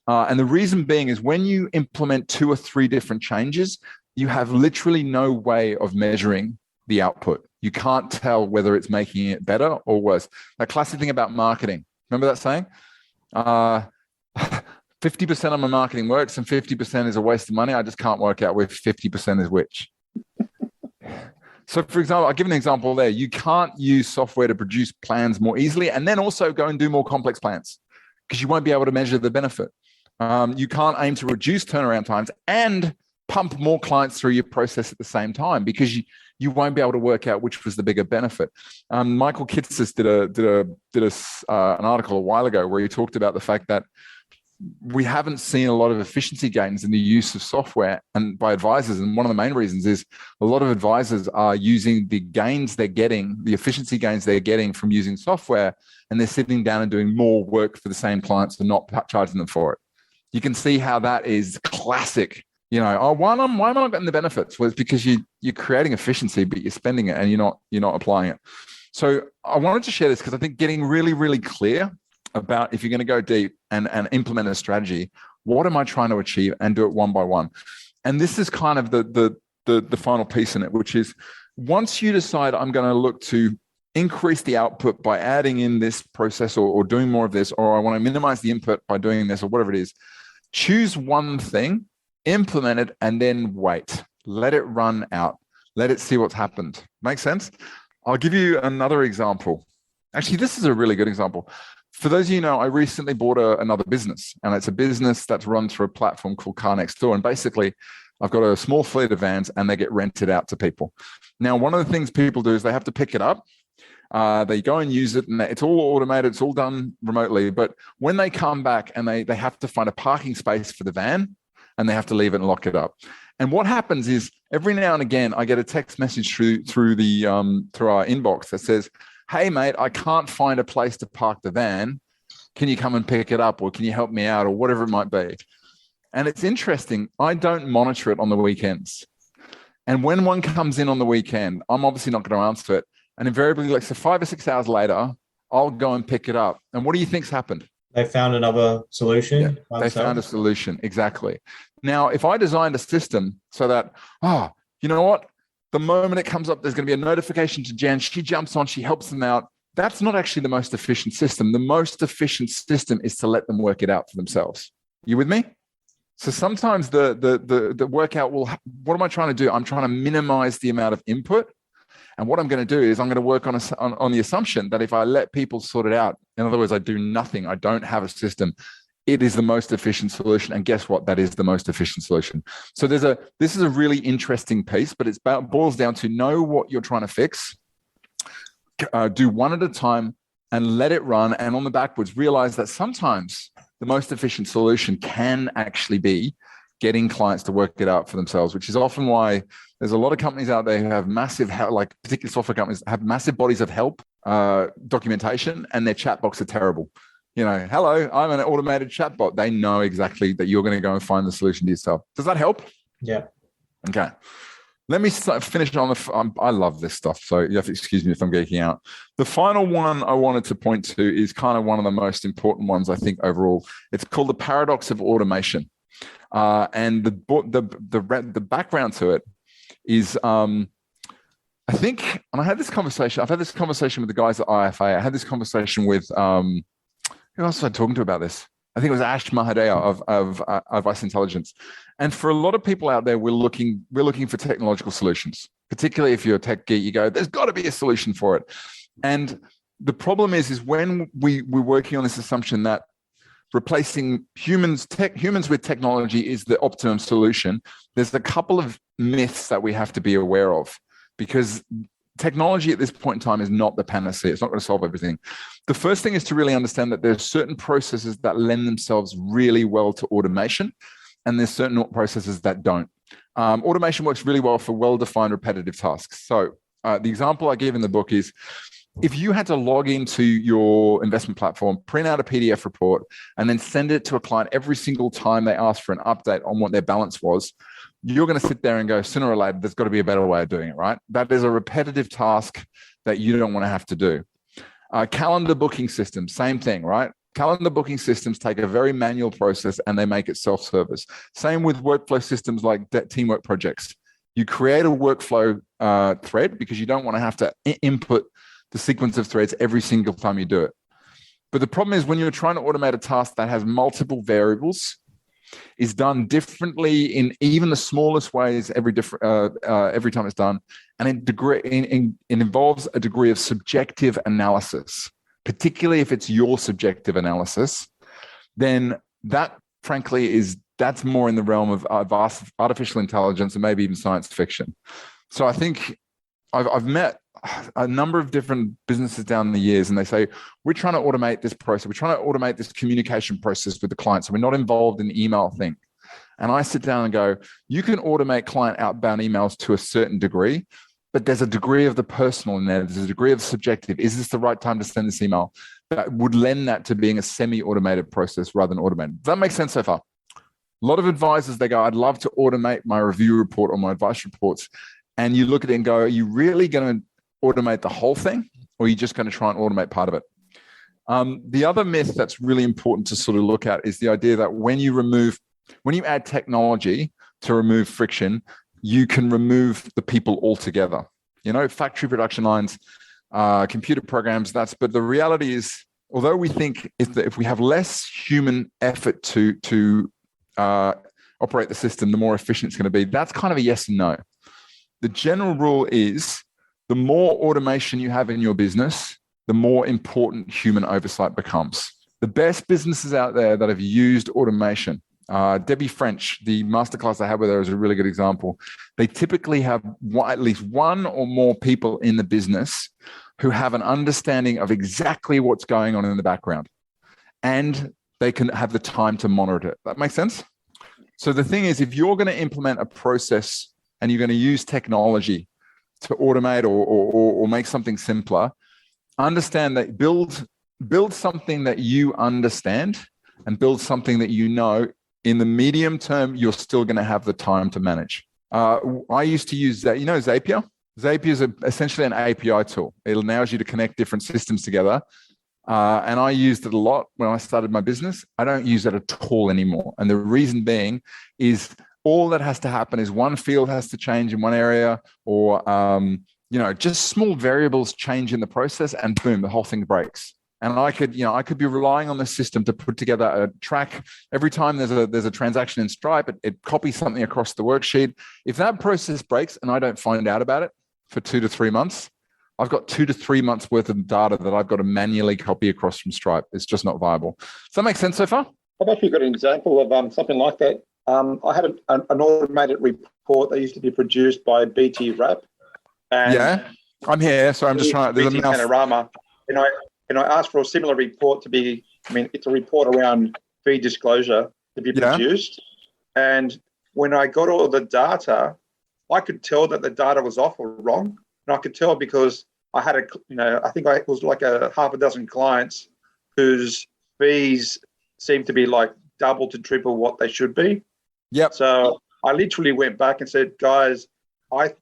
And the reason being is when you implement 2 or 3 different changes, you have literally no way of measuring the output. You can't tell whether it's making it better or worse. The classic thing about marketing, remember that saying? 50% of my marketing works and 50% is a waste of money. I just can't work out which 50% is which. So, for example, I'll give an example there. You can't use software to produce plans more easily and then also go and do more complex plans because you won't be able to measure the benefit. You can't aim to reduce turnaround times and pump more clients through your process at the same time because you won't be able to work out which was the bigger benefit. Michael Kitces did an article a while ago where he talked about the fact that we haven't seen a lot of efficiency gains in the use of software and by advisors. And one of the main reasons is a lot of advisors are using the gains they're getting, the efficiency gains they're getting from using software, and they're sitting down and doing more work for the same clients and not charging them for it. You can see how that is classic. Why am I not getting the benefits? Well, it's because you're creating efficiency, but you're spending it and you're not applying it. So I wanted to share this because I think getting really, really clear about if you're going to go deep and implement a strategy, what am I trying to achieve, and do it one by one. And this is kind of the final piece in it, which is once you decide I'm going to look to increase the output by adding in this process or doing more of this, or I want to minimize the input by doing this or whatever it is, choose one thing, implement it, and then wait. Let it run out. Let it see what's happened. Make sense? I'll give you another example. Actually, this is a really good example. For those of you who know, I recently bought another business, and it's a business that's run through a platform called Car Next Door. And basically, I've got a small fleet of vans, and they get rented out to people. Now, one of the things people do is they have to pick it up. They go and use it, and it's all automated. It's all done remotely. But when they come back and they have to find a parking space for the van, and they have to leave it and lock it up. And what happens is every now and again, I get a text message through our inbox that says, "Hey, mate, I can't find a place to park the van. Can you come and pick it up, or can you help me out, or whatever it might be?" And it's interesting. I don't monitor it on the weekends. And when one comes in on the weekend, I'm obviously not going to answer it. And invariably, like, so 5 or 6 hours later, I'll go and pick it up. And what do you think's happened? They found another solution. Yeah, they found a solution. Exactly. Now, if I designed a system so that, you know what? The moment it comes up, there's going to be a notification to Jen. She jumps on, she helps them out. That's not actually the most efficient system. The most efficient system is to let them work it out for themselves. You with me? So sometimes the workout will, what am I trying to do? I'm trying to minimize the amount of input. And what I'm going to do is I'm going to work on the assumption that if I let people sort it out, in other words, I do nothing, I don't have a system, it is the most efficient solution. And guess what? That is the most efficient solution. So this is a really interesting piece, but it boils down to know what you're trying to fix, do one at a time, and let it run. And on the backwards, realize that sometimes the most efficient solution can actually be getting clients to work it out for themselves, which is often why there's a lot of companies out there who have massive, like particularly software companies, have massive bodies of help documentation, and their chat box are terrible. Hello, I'm an automated chatbot. They know exactly that you're going to go and find the solution to yourself. Does that help? Yeah. Okay. Let me finish on I love this stuff, so you have to excuse me if I'm geeking out. The final one I wanted to point to is kind of one of the most important ones, I think, overall. It's called the paradox of automation. And the background to it is, I think, and I've had this conversation with the guys at IFA. I had this conversation with, who else was I talking to about this? I think it was Ash Mahadea of Ice Intelligence. And for a lot of people out there, we're looking for technological solutions, particularly if you're a tech geek, you go, there's got to be a solution for it. And the problem is when we're working on this assumption that replacing humans with technology is the optimum solution, there's a couple of myths that we have to be aware of, because technology at this point in time is not the panacea. It's not going to solve everything. The first thing is to really understand that there's certain processes that lend themselves really well to automation, and there's certain processes that don't. Automation works really well for well-defined repetitive tasks. So the example I give in the book is, if you had to log into your investment platform, print out a PDF report, and then send it to a client every single time they ask for an update on what their balance was, you're going to sit there and go, sooner or later, there's got to be a better way of doing it, right? That is a repetitive task that you don't want to have to do. Calendar booking systems, same thing, right? Calendar booking systems take a very manual process and they make it self-service. Same with workflow systems like teamwork projects. You create a workflow thread because you don't want to have to input the sequence of threads every single time you do it. But the problem is when you're trying to automate a task that has multiple variables, is done differently in even the smallest ways every time it's done, and it involves a degree of subjective analysis, particularly if it's your subjective analysis, then that, frankly, that's more in the realm of artificial intelligence and maybe even science fiction. So I think I've met a number of different businesses down the years, and they say, we're trying to automate this process. We're trying to automate this communication process with the client, so we're not involved in the email thing. And I sit down and go, you can automate client outbound emails to a certain degree, but there's a degree of the personal in there. There's a degree of subjective. Is this the right time to send this email? That would lend that to being a semi-automated process rather than automated. Does that make sense so far? A lot of advisors, they go, I'd love to automate my review report or my advice reports. And you look at it and go, are you really going to automate the whole thing, or are you just going to try and automate part of it? The other myth that's really important to sort of look at is the idea that when you add technology to remove friction, you can remove the people altogether. Factory production lines, computer programs, but the reality is, although we think is that if we have less human effort to operate the system, the more efficient it's going to be, that's kind of a yes and no. The general rule is, the more automation you have in your business, the more important human oversight becomes. The best businesses out there that have used automation, Debbie French, the masterclass I had with her is a really good example. They typically have at least one or more people in the business who have an understanding of exactly what's going on in the background, and they can have the time to monitor it. That makes sense? So the thing is, if you're going to implement a process and you're going to use technology to automate or make something simpler, understand that build something that you understand and build something that you know in the medium term, you're still going to have the time to manage. I used to use that, Zapier? Zapier is essentially an API tool. It allows you to connect different systems together. And I used it a lot when I started my business. I don't use it at all anymore. And the reason being is all that has to happen is one field has to change in one area, or just small variables change in the process, and boom, the whole thing breaks. And I could be relying on the system to put together a track. Every time there's a transaction in Stripe, it copies something across the worksheet. If that process breaks and I don't find out about it for 2 to 3 months, I've got 2 to 3 months worth of data that I've got to manually copy across from Stripe. It's just not viable. Does that make sense so far? I've actually got an example of something like that. I had an automated report that used to be produced by BT Wrap. And yeah, I'm here. So I'm just trying to... BT Panorama. And I asked for a similar report to be... it's a report around fee disclosure to be produced. And when I got all the data, I could tell that the data was off or wrong. And I could tell because I had I think it was like a half a dozen clients whose fees seemed to be like double to triple what they should be. Yep. So I literally went back and said, guys, I've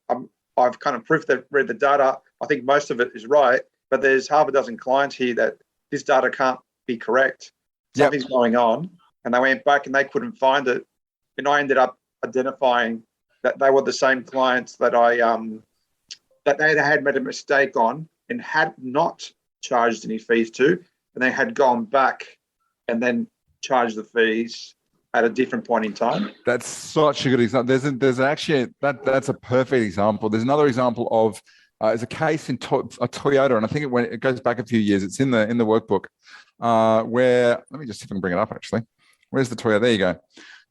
kind of read the data. I think most of it is right, but there's half a dozen clients here that this data can't be correct. Something's going on. And they went back and they couldn't find it. And I ended up identifying that they were the same clients that that they had made a mistake on and had not charged any fees to, and they had gone back and then charged the fees at a different point in time. That's such a good example. There's actually that's a perfect example. There's another example of there's a case in a Toyota, and I think it goes back a few years. It's in the workbook where, let me just see if I can bring it up. Actually, where's the Toyota? There you go.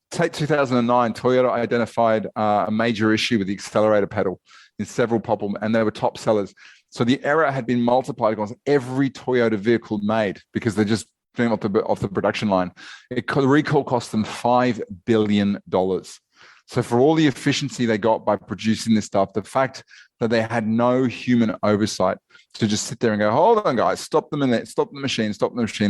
Take 2009. Toyota identified a major issue with the accelerator pedal in several problem, and they were top sellers. So the error had been multiplied across every Toyota vehicle made because they're just doing off the production line. The recall cost them $5 billion. So for all the efficiency they got by producing this stuff, the fact that they had no human oversight to just sit there and go, hold on, guys, stop the machine,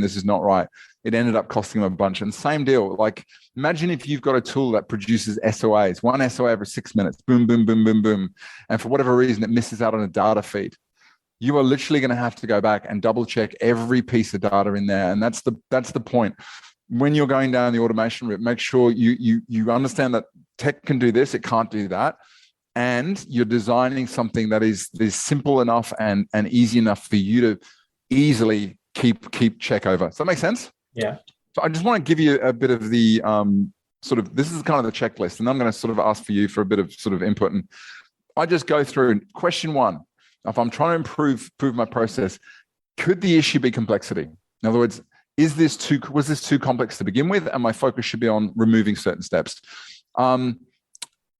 this is not right. It ended up costing them a bunch. And same deal, like imagine if you've got a tool that produces SOAs, one SOA every 6 minutes, boom, boom, boom, boom, boom. And for whatever reason, it misses out on a data feed. You are literally going to have to go back and double check every piece of data in there. And that's the point. When you're going down the automation route, make sure you understand that tech can do this, it can't do that. And you're designing something that is simple enough and easy enough for you to easily keep check over. Does that make sense? Yeah. So I just want to give you a bit of the this is kind of the checklist, and I'm going to sort of ask for you for a bit of sort of input. And I just go through question one. If I'm trying to improve my process, could the issue be complexity? In other words, was this too complex to begin with? And my focus should be on removing certain steps.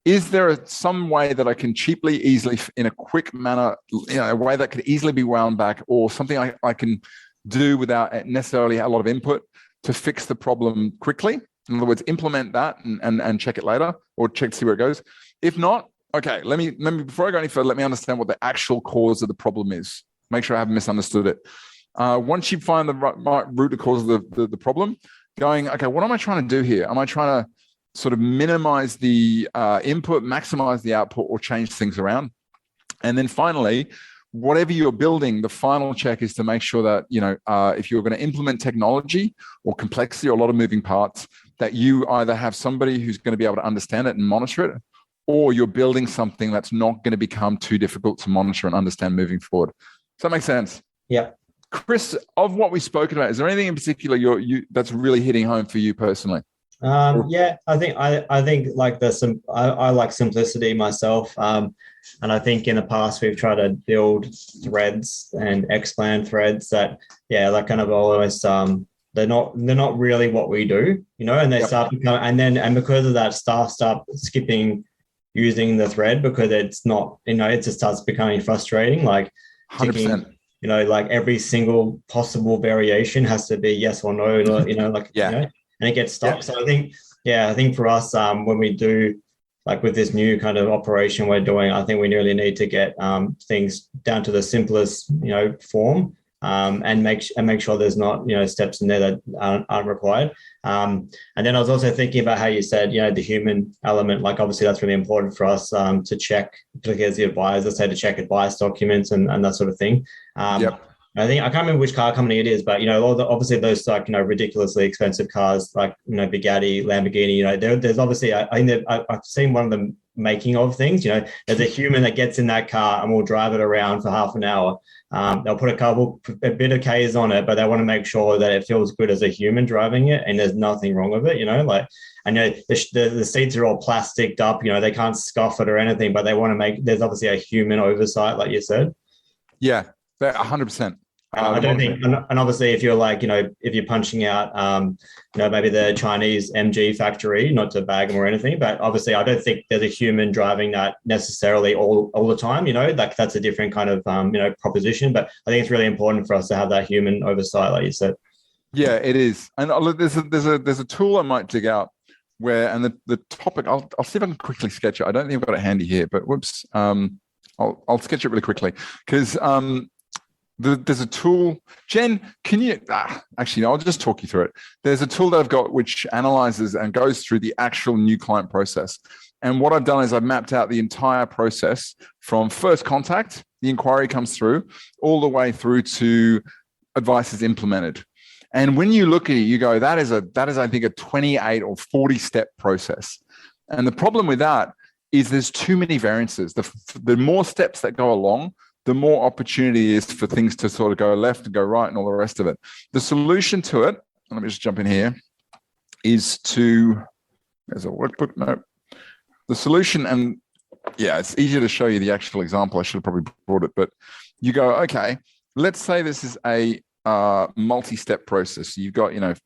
Is there some way that I can cheaply, easily, in a quick manner, a way that could easily be wound back, or something I can do without necessarily a lot of input to fix the problem quickly? In other words, implement that and check it later, or check to see where it goes. If not, okay, let me before I go any further, let me understand what the actual cause of the problem is. Make sure I haven't misunderstood it. Once you find the right root cause of the problem, going, okay, what am I trying to do here? Am I trying to sort of minimize the input, maximize the output, or change things around? And then finally, whatever you're building, the final check is to make sure that, if you're going to implement technology or complexity or a lot of moving parts, that you either have somebody who's going to be able to understand it and monitor it, or you're building something that's not going to become too difficult to monitor and understand moving forward. Does that make sense? Yeah. Chris, of what we've spoken about, is there anything in particular that's really hitting home for you personally? Yeah, I think like I like simplicity myself. And I think in the past we've tried to build threads and expand threads that, like kind of almost they're not really what we do, and they start becoming, and because of that, staff start skipping using the thread because it's not, it just starts becoming frustrating. Like 100%. Like every single possible variation has to be yes or no, and it gets stuck. Yeah. So I think for us, when we do, like with this new kind of operation we're doing, I think we really need to get things down to the simplest, form, and make sure there's not, steps in there that aren't required. And then I was also thinking about how you said, the human element, like obviously that's really important for us to check, particularly as the advisor, say to check advice documents and that sort of thing. I can't remember which car company it is, but obviously those like ridiculously expensive cars like Bugatti, Lamborghini. There's obviously I've seen one of them making of things. There's a human that gets in that car and will drive it around for half an hour. They'll put a bit of K's on it, but they want to make sure that it feels good as a human driving it, and there's nothing wrong with it. I know the seats are all plasticed up. They can't scuff it or anything, but they want to make. There's obviously a human oversight, like you said. Yeah. 100%. I don't think, and obviously, if you're like, if you're punching out, maybe the Chinese MG factory, not to bag them or anything, but obviously, I don't think there's a human driving that necessarily all the time. Like that's a different kind of, proposition. But I think it's really important for us to have that human oversight, like you said. Yeah, it is. And there's a tool I might dig out where, and the topic, I'll see if I can quickly sketch it. I don't think I've got it handy here, but whoops, I'll sketch it really quickly because. There's a tool, Jen, can you, actually, no, I'll just talk you through it. There's a tool that I've got which analyzes and goes through the actual new client process. And what I've done is I've mapped out the entire process from first contact, the inquiry comes through, all the way through to advice is implemented. And when you look at it, you go, that is I think, a 28 or 40 step process. And the problem with that is there's too many variances. The more steps that go along, the more opportunity is for things to sort of go left and go right and all the rest of it. The solution to it, let me just jump in here, is there's a workbook, no. The solution, and it's easier to show you the actual example. I should have probably brought it, but you go, okay, let's say this is a multi-step process. You've got, and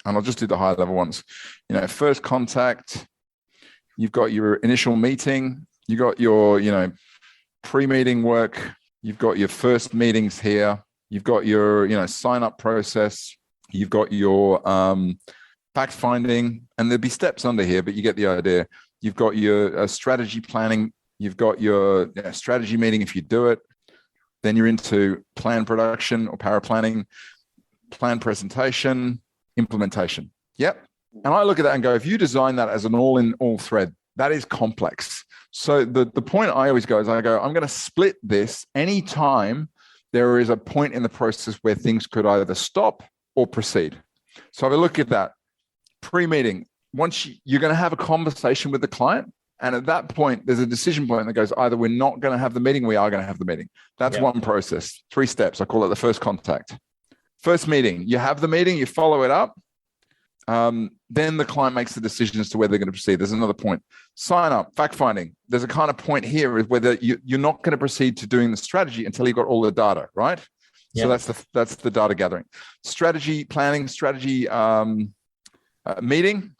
I'll just do the high level ones, first contact, you've got your initial meeting, you got your, pre-meeting work, you've got your first meetings here, you've got your sign-up process, you've got your fact finding, and there'll be steps under here, but you get the idea. You've got your strategy planning, you've got your strategy meeting if you do it, then you're into plan production or power planning, plan presentation, implementation. Yep. And I look at that and go, if you design that as an all-in-all thread, that is complex. So the point I always go is I'm going to split this anytime there is a point in the process where things could either stop or proceed. So if I look at that pre-meeting, once you're going to have a conversation with the client, and at that point, there's a decision point that goes either we're not going to have the meeting, we are going to have the meeting. That's one process, 3 steps. I call it the first contact. First meeting, you have the meeting, you follow it up. Then the client makes the decision as to whether they're going to proceed. There's another point. Sign up, fact finding. There's a kind of point here is whether you're not going to proceed to doing the strategy until you've got all the data, right? Yeah. So that's the data gathering. Strategy planning, strategy meeting.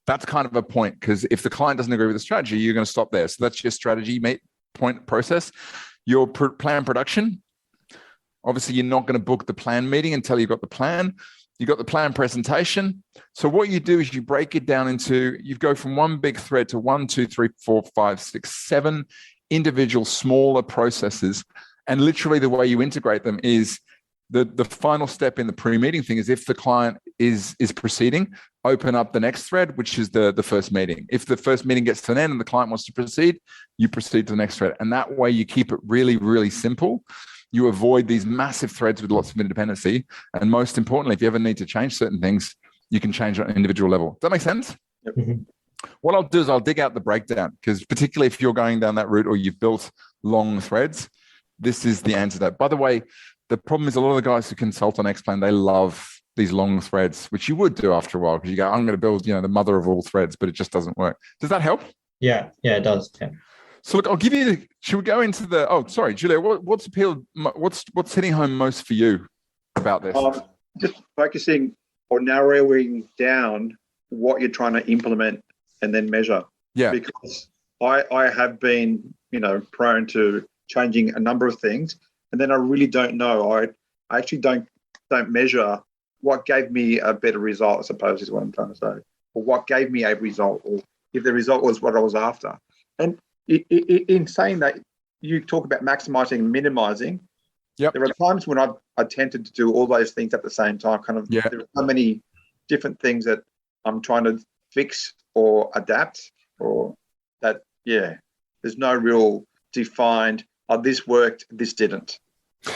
That's kind of a point, because if the client doesn't agree with the strategy, you're going to stop there. So that's your strategy point process. Your plan production. Obviously, you're not going to book the plan meeting until you've got the plan. You've got the plan presentation. So what you do is you break it down into, you go from one big thread to 1, 2, 3, 4, 5, 6, 7 individual smaller processes. And literally the way you integrate them is the final step in the pre-meeting thing is, if the client is proceeding, open up the next thread, which is the first meeting. If the first meeting gets to an end and the client wants to proceed, you proceed to the next thread. And that way you keep it really, really simple. You avoid these massive threads with lots of independency. And most importantly, if you ever need to change certain things, you can change on an individual level. Does that make sense? Yep. Mm-hmm. What I'll do is I'll dig out the breakdown, because particularly if you're going down that route or you've built long threads, this is the answer to that. By the way, the problem is a lot of the guys who consult on Xplan, they love these long threads, which you would do after a while, because you go, I'm going to build, the mother of all threads, but it just doesn't work. Does that help? Yeah, it does. Yeah. So look, I'll give you. Should we go into the? Oh, sorry, Julia. What's appealed? What's hitting home most for you about this? Just focusing or narrowing down what you're trying to implement and then measure. Yeah. Because I have been, prone to changing a number of things, and then I really don't know. I actually don't measure what gave me a better result, I suppose is what I'm trying to say, or what gave me a result, or if the result was what I was after. And in saying that, you talk about maximizing and minimizing. Yep. There are times when I've attempted to do all those things at the same time. There are so many different things that I'm trying to fix or adapt, or that, there's no real defined, this worked, this didn't.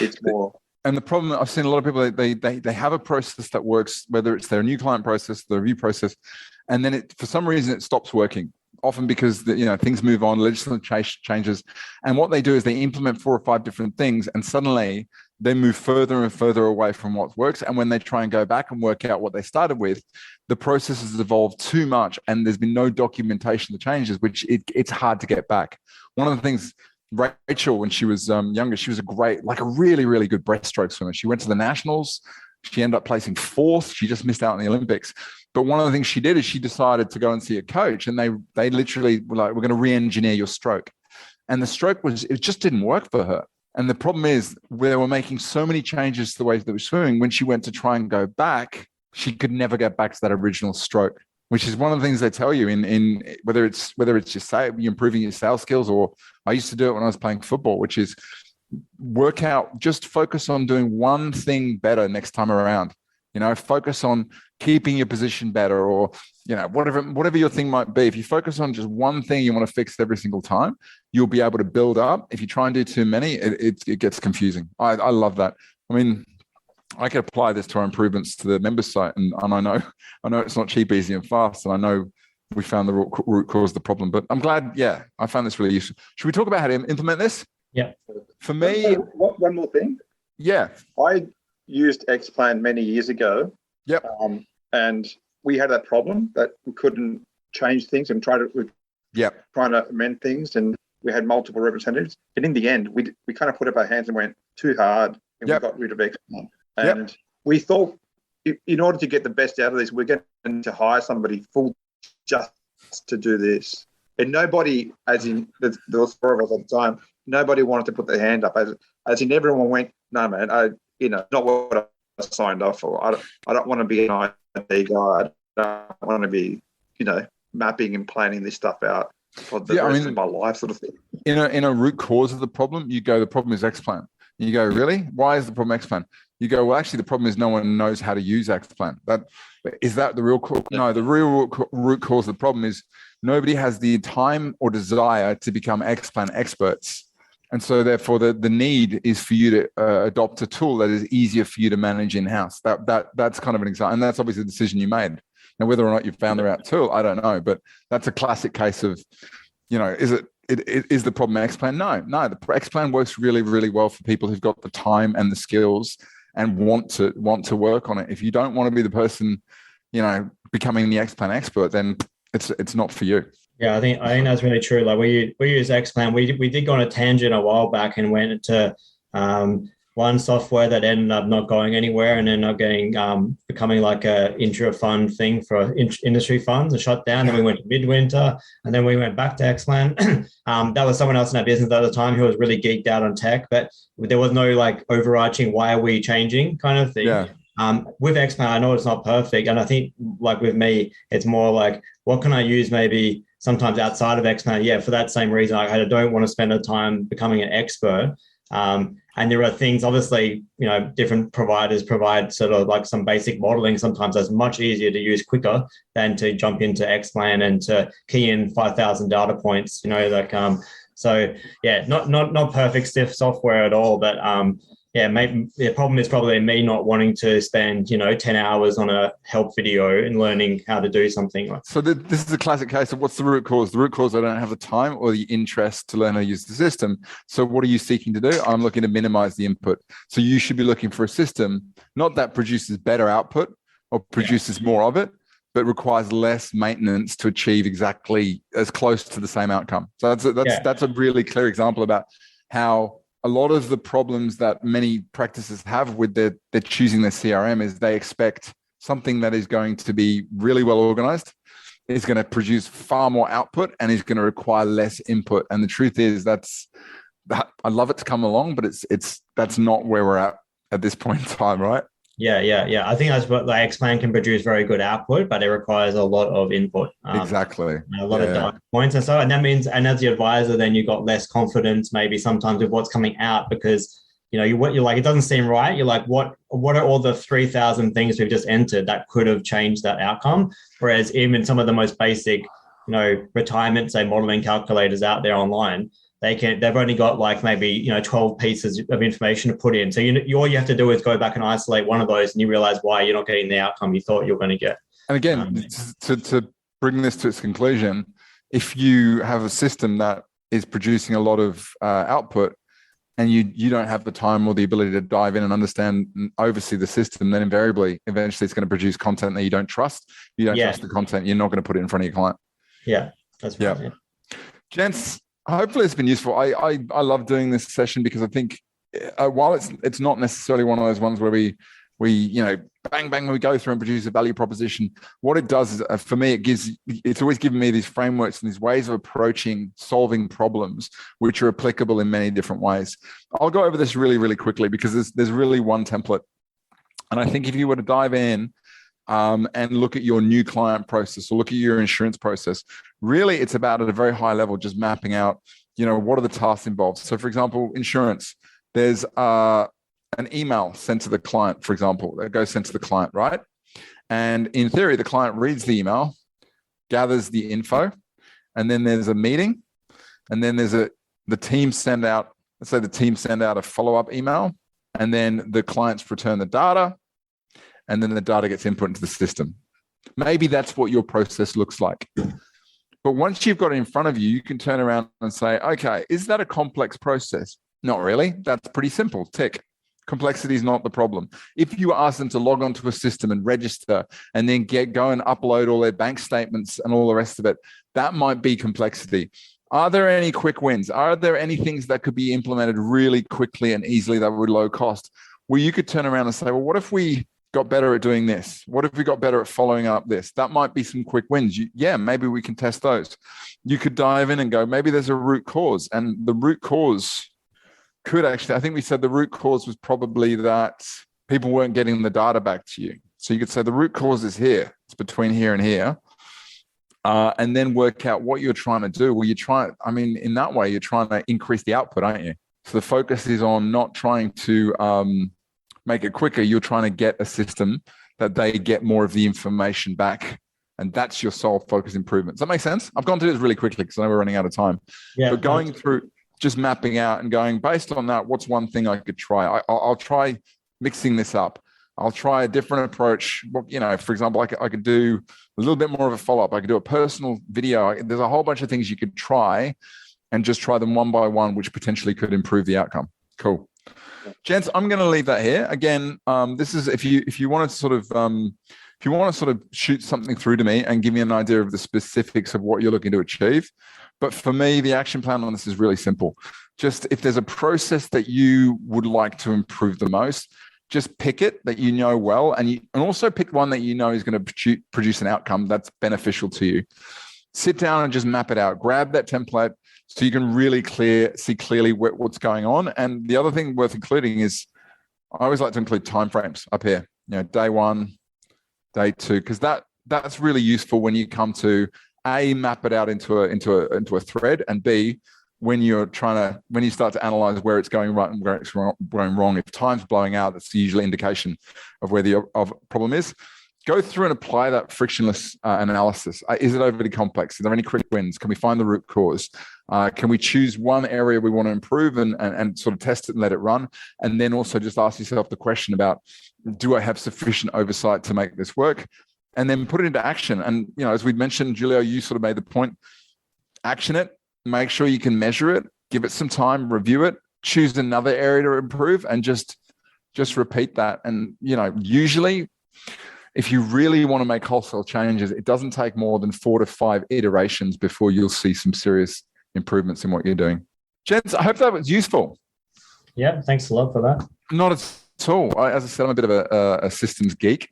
It's more. And the problem, I've seen a lot of people, they have a process that works, whether it's their new client process, the review process, and then for some reason it stops working. Often because things move on, legislative changes, and what they do is they implement 4 or 5 different things, and suddenly they move further and further away from what works. And when they try and go back and work out what they started with, the process has evolved too much, and there's been no documentation of the changes, which it's hard to get back. One of the things, Rachel, when she was younger, she was a really, really good breaststroke swimmer. She went to the nationals. She ended up placing 4th. She just missed out on the Olympics. But one of the things she did is she decided to go and see a coach, and they literally were like, we're going to re-engineer your stroke. And the stroke it just didn't work for her. And the problem is they were making so many changes to the way that was swimming. When she went to try and go back, she could never get back to that original stroke, which is one of the things they tell you in whether it's you're improving your sales skills, or I used to do it when I was playing football, which is work out, just focus on doing one thing better next time around. Focus on keeping your position better, or whatever your thing might be. If you focus on just one thing you want to fix every single time, you'll be able to build up. If you try and do too many, it gets confusing. I love that. I mean, I could apply this to our improvements to the members site, and I know it's not cheap, easy, and fast, and I know we found the root cause of the problem. But I'm glad, I found this really useful. Should we talk about how to implement this? Yeah. For me, one more thing. Yeah. I used Xplan many years ago. Yep. And we had that problem that we couldn't change things and trying to amend things, and we had multiple representatives. And in the end, we kind of put up our hands and went too hard, and we got rid of Xplan. And we thought, in order to get the best out of this, we're going to hire somebody full just to do this. And nobody, as in there was 4 of us at the time, nobody wanted to put their hand up. As in everyone went, no, man, not what I signed off for. I don't want to be an IT guy. I don't want to be, mapping and planning this stuff out for the rest of my life, sort of thing. In a root cause of the problem, you go, the problem is Xplan. You go, really? Why is the problem Xplan? You go, well, actually, the problem is no one knows how to use Xplan. Is that the real cause? No, the real root cause of the problem is nobody has the time or desire to become Xplan experts. And so therefore the need is for you to adopt a tool that is easier for you to manage in-house. That's kind of an example. And that's obviously the decision you made. Now, whether or not you found the right tool, I don't know, but that's a classic case of, is the problem Xplan? No, the Xplan works really, really well for people who've got the time and the skills and want to work on it. If you don't want to be the person becoming the Xplan expert, then it's not for you. Yeah, I think that's really true. Like we use Xplan. We did go on a tangent a while back and went to one software that ended up not going anywhere and ended up getting becoming like a intra-fund thing for industry funds and shut down. Then we went to Midwinter and then we went back to Xplan. That was someone else in our business at the time who was really geeked out on tech, but there was no like overarching why are we changing kind of thing. Yeah. With Xplan, I know it's not perfect. And I think like with me, it's more like, what can I use maybe sometimes outside of Xplan? Yeah, for that same reason, I don't want to spend the time becoming an expert. And there are things, obviously, different providers provide sort of like some basic modeling. Sometimes that's much easier to use quicker than to jump into Xplan and to key in 5,000 data points, so yeah, not perfect stiff software at all, but maybe the problem is probably me not wanting to spend 10 hours on a help video and learning how to do something. So this is a classic case of what's the root cause? The root cause, I don't have the time or the interest to learn how to use the system. So what are you seeking to do? I'm looking to minimize the input. So you should be looking for a system, not that produces better output or produces more of it, but requires less maintenance to achieve exactly as close to the same outcome. So that's a really clear example about how a lot of the problems that many practices have with their choosing their CRM is they expect something that is going to be really well organized, is going to produce far more output, and is going to require less input. And the truth is that I'd love it to come along, but that's not where we're at this point in time, right? Yeah. I think that's what the Xplan can produce very good output, but it requires a lot of input. Exactly. A lot of data points and so, and that means, and as the advisor, then you've got less confidence maybe sometimes with what's coming out because you're like, it doesn't seem right. You're like, what are all the 3,000 things we've just entered that could have changed that outcome? Whereas even some of the most basic, retirement, say modeling calculators out there online, they've only got like maybe 12 pieces of information to put in. So all you have to do is go back and isolate one of those, and you realize why you're not getting the outcome you thought you were going to get. And again, to bring this to its conclusion, if you have a system that is producing a lot of output, and you don't have the time or the ability to dive in and understand and oversee the system, then eventually it's going to produce content that you don't trust. You don't trust the content. You're not going to put it in front of your client. Yeah, that's right. Yeah. Gents, hopefully it's been useful. I love doing this session because I think while it's not necessarily one of those ones where we bang we go through and produce a value proposition. What it does is for me it's always given me these frameworks and these ways of approaching solving problems which are applicable in many different ways. I'll go over this really, really quickly because there's really one template, and I think if you were to dive in and look at your new client process or look at your insurance process, really it's about at a very high level just mapping out, what are the tasks involved. So for example, insurance, there's an email sent to the client, for example, that goes sent to the client, right? And in theory, the client reads the email, gathers the info, and then there's a meeting, and then there's the team send out a follow-up email, and then the clients return the data, and then the data gets input into the system. Maybe that's what your process looks like. But once you've got it in front of you, you can turn around and say, okay, is that a complex process? Not really. That's pretty simple. Tick. Complexity is not the problem. If you ask them to log onto a system and register and then go and upload all their bank statements and all the rest of it, that might be complexity. Are there any quick wins? Are there any things that could be implemented really quickly and easily that were low cost? Well, you could turn around and say, well, what if we got better at doing this? What if we got better at following up this? That might be some quick wins. Maybe we can test those. You could dive in and go, maybe there's a root cause. And the root cause could actually, I think we said the root cause was probably that people weren't getting the data back to you. So you could say the root cause is here. It's between here and here. And then work out what you're trying to do. Well, in that way, you're trying to increase the output, aren't you? So the focus is on not trying to make it quicker. You're trying to get a system that they get more of the information back. And that's your sole focus improvement. Does that make sense? I've gone through this really quickly because I know we're running out of time. Yeah, but going through, just mapping out and going, based on that, what's one thing I could try? I'll try mixing this up. I'll try a different approach. For example, I could do a little bit more of a follow-up. I could do a personal video. There's a whole bunch of things you could try and just try them one by one, which potentially could improve the outcome. Cool. Gents, I'm going to leave that here. Again, this is if you wanted to sort of if you want to sort of shoot something through to me and give me an idea of the specifics of what you're looking to achieve. But for me, the action plan on this is really simple. Just if there's a process that you would like to improve the most, just pick it that you know well, and also pick one that you know is going to produce an outcome that's beneficial to you. Sit down and just map it out. Grab that template so you can really see clearly what's going on. And the other thing worth including is I always like to include timeframes up here. Day 1, day 2, because that's really useful when you come to A, map it out into a thread, and B, when you start to analyze where it's going right and where it's going wrong. If time's blowing out, that's the usual indication of where the problem is. Go through and apply that frictionless analysis. Is it overly complex? Are there any quick wins? Can we find the root cause? Can we choose one area we want to improve and sort of test it and let it run? And then also just ask yourself the question about, do I have sufficient oversight to make this work? And then put it into action. And, as we mentioned, Julio, you sort of made the point, action it, make sure you can measure it, give it some time, review it, choose another area to improve, and just repeat that. And, usually, if you really want to make wholesale changes, it doesn't take more than 4 to 5 iterations before you'll see some serious improvements in what you're doing. Gents, I hope that was useful. Yeah, thanks a lot for that. Not at all. As I said, I'm a bit of a systems geek.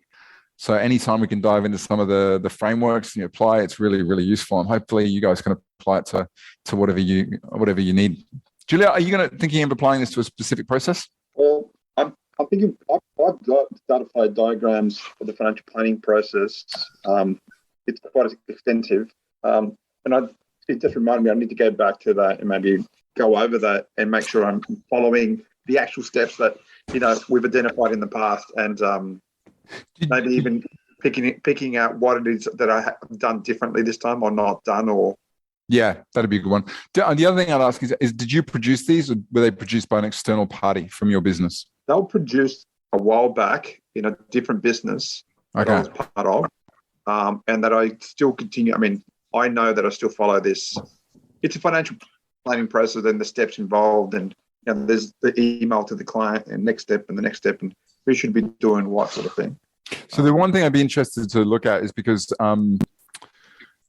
So anytime we can dive into some of the frameworks and you apply, it's really, really useful. And hopefully you guys can apply it to whatever you need. Julia, are you thinking of applying this to a specific process? Well, I'm thinking I've datified diagrams for the financial planning process. It's quite extensive. It just reminded me I need to go back to that and maybe go over that and make sure I'm following the actual steps that, we've identified in the past, and maybe even picking out what it is that I have done differently this time or not done, or... Yeah, that'd be a good one. The other thing I'd ask is did you produce these, or were they produced by an external party from your business? They were produced a while back in a different business that I was part of, and that I still continue. I mean, I know that I still follow this. It's a financial planning process and the steps involved, and there's the email to the client and next step and the next step, and we should be doing what sort of thing. So the one thing I'd be interested to look at is because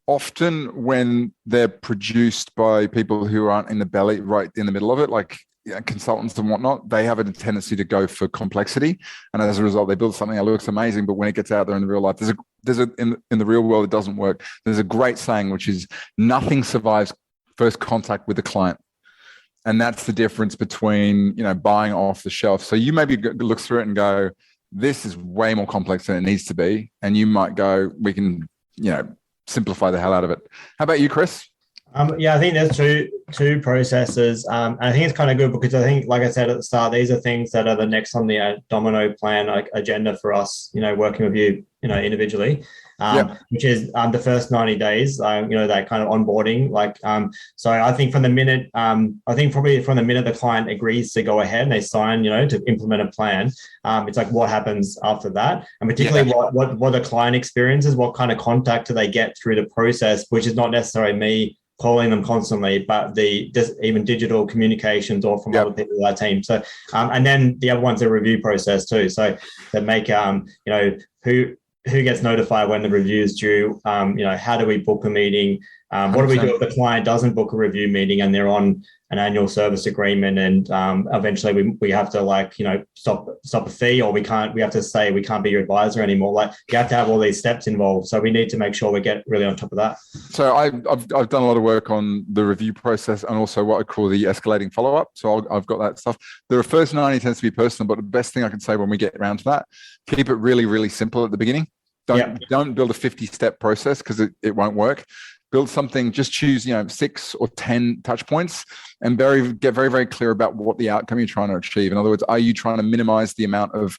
often when they're produced by people who aren't in the belly, right in the middle of it, like consultants and whatnot, they have a tendency to go for complexity, and as a result, they build something that looks amazing. But when it gets out there in the real life, in the real world, it doesn't work. There's a great saying which is, "Nothing survives first contact with the client." And that's the difference between, buying off the shelf. So you maybe look through it and go, this is way more complex than it needs to be. And you might go, we can, simplify the hell out of it. How about you, Chris? I think there's two processes. And I think it's kind of good because I think, like I said at the start, these are things that are the next on the domino plan agenda for us, working with you, individually. Which is the first 90 days, that kind of onboarding. So I think from the minute, the client agrees to go ahead and they sign, to implement a plan, it's like what happens after that, and particularly what the client experiences, what kind of contact do they get through the process, which is not necessarily me calling them constantly, but even digital communications or from other people in our team. So, and then the other one's a review process too. So that make, who gets notified when the review is due? How do we book a meeting? What do we do if the client doesn't book a review meeting and they're on an annual service agreement, and eventually we have to stop a fee, or we have to say we can't be your advisor anymore. You have to have all these steps involved. So we need to make sure we get really on top of that. So I've done a lot of work on the review process and also what I call the escalating follow-up. So I've got that stuff. The first 90 tends to be personal, but the best thing I can say when we get around to that, keep it really, really simple at the beginning. Don't build a 50-step process because it won't work. Build something, just choose 6 or 10 touch points and get very, very clear about what the outcome you're trying to achieve. In other words, are you trying to minimize the amount of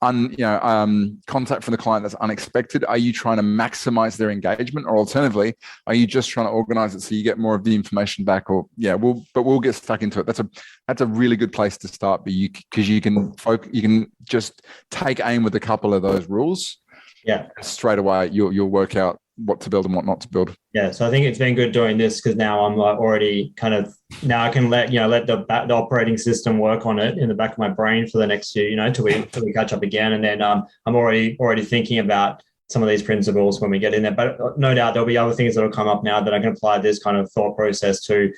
contact from the client that's unexpected? Are you trying to maximize their engagement, or alternatively, are you just trying to organize it so you get more of the information back? Or we'll get stuck into it. That's a really good place to start, because you can just take aim with a couple of those rules. Yeah, straight away you'll work out what to build and what not to build. Yeah, so I think it's been good doing this because now I'm already now I can let the operating system work on it in the back of my brain for the next few, till we catch up again, and then I'm already thinking about some of these principles when we get in there. But no doubt there'll be other things that will come up now that I can apply this kind of thought process to,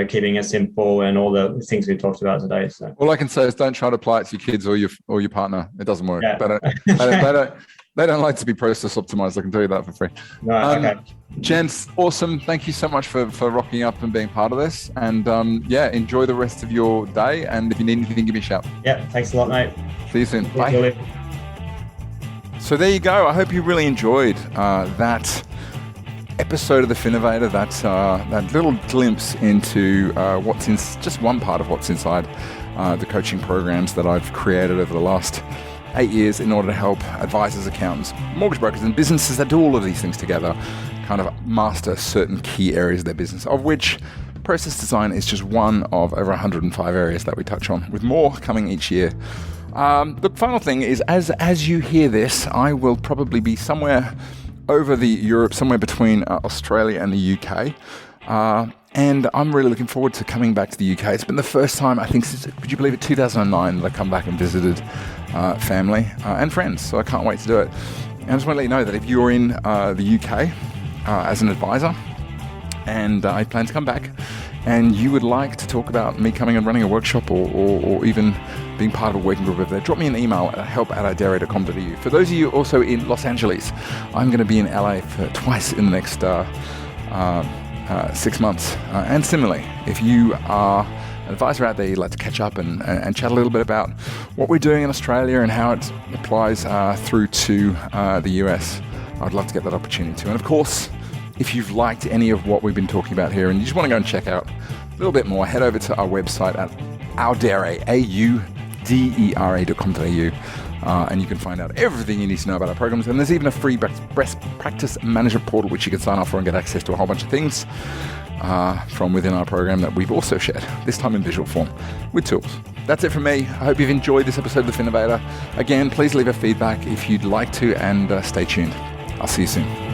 keeping it simple and all the things we've talked about today. So all I can say is don't try to apply it to your kids or your partner. It doesn't work. Yeah. They don't like to be process optimized. I can tell you that for free. No, okay. Gents, awesome. Thank you so much for rocking up and being part of this. And enjoy the rest of your day. And if you need anything, give me a shout. Yeah, thanks a lot, mate. See you soon. Bye. So there you go. I hope you really enjoyed that episode of the Finnovator, that little glimpse into what's in just one part of what's inside the coaching programs that I've created over the last 8 years in order to help advisors, accountants, mortgage brokers, and businesses that do all of these things together kind of master certain key areas of their business, of which process design is just one of over 105 areas that we touch on, with more coming each year. The final thing is, as you hear this, I will probably be somewhere over the Europe, somewhere between Australia and the UK. And I'm really looking forward to coming back to the UK. It's been the first time, I think, since, would you believe it, 2009 that I come back and visited family and friends. So I can't wait to do it. And I just want to let you know that if you're in the UK as an advisor, and I plan to come back, and you would like to talk about me coming and running a workshop or even being part of a working group over there, drop me an email at help@idare.com.au. For those of you also in Los Angeles, I'm going to be in LA for twice in the next 6 months. And similarly, if you are an advisor out there, you'd like to catch up and chat a little bit about what we're doing in Australia and how it applies through to the US, I'd love to get that opportunity too. And of course, if you've liked any of what we've been talking about here and you just want to go and check out a little bit more, head over to our website at audere, audere.com.au, and you can find out everything you need to know about our programs. And there's even a free best practice management portal which you can sign up for and get access to a whole bunch of things from within our program that we've also shared, this time in visual form with tools. That's it from me. I hope you've enjoyed this episode of the Finnovator. Again, please leave a feedback if you'd like to, and stay tuned. I'll see you soon.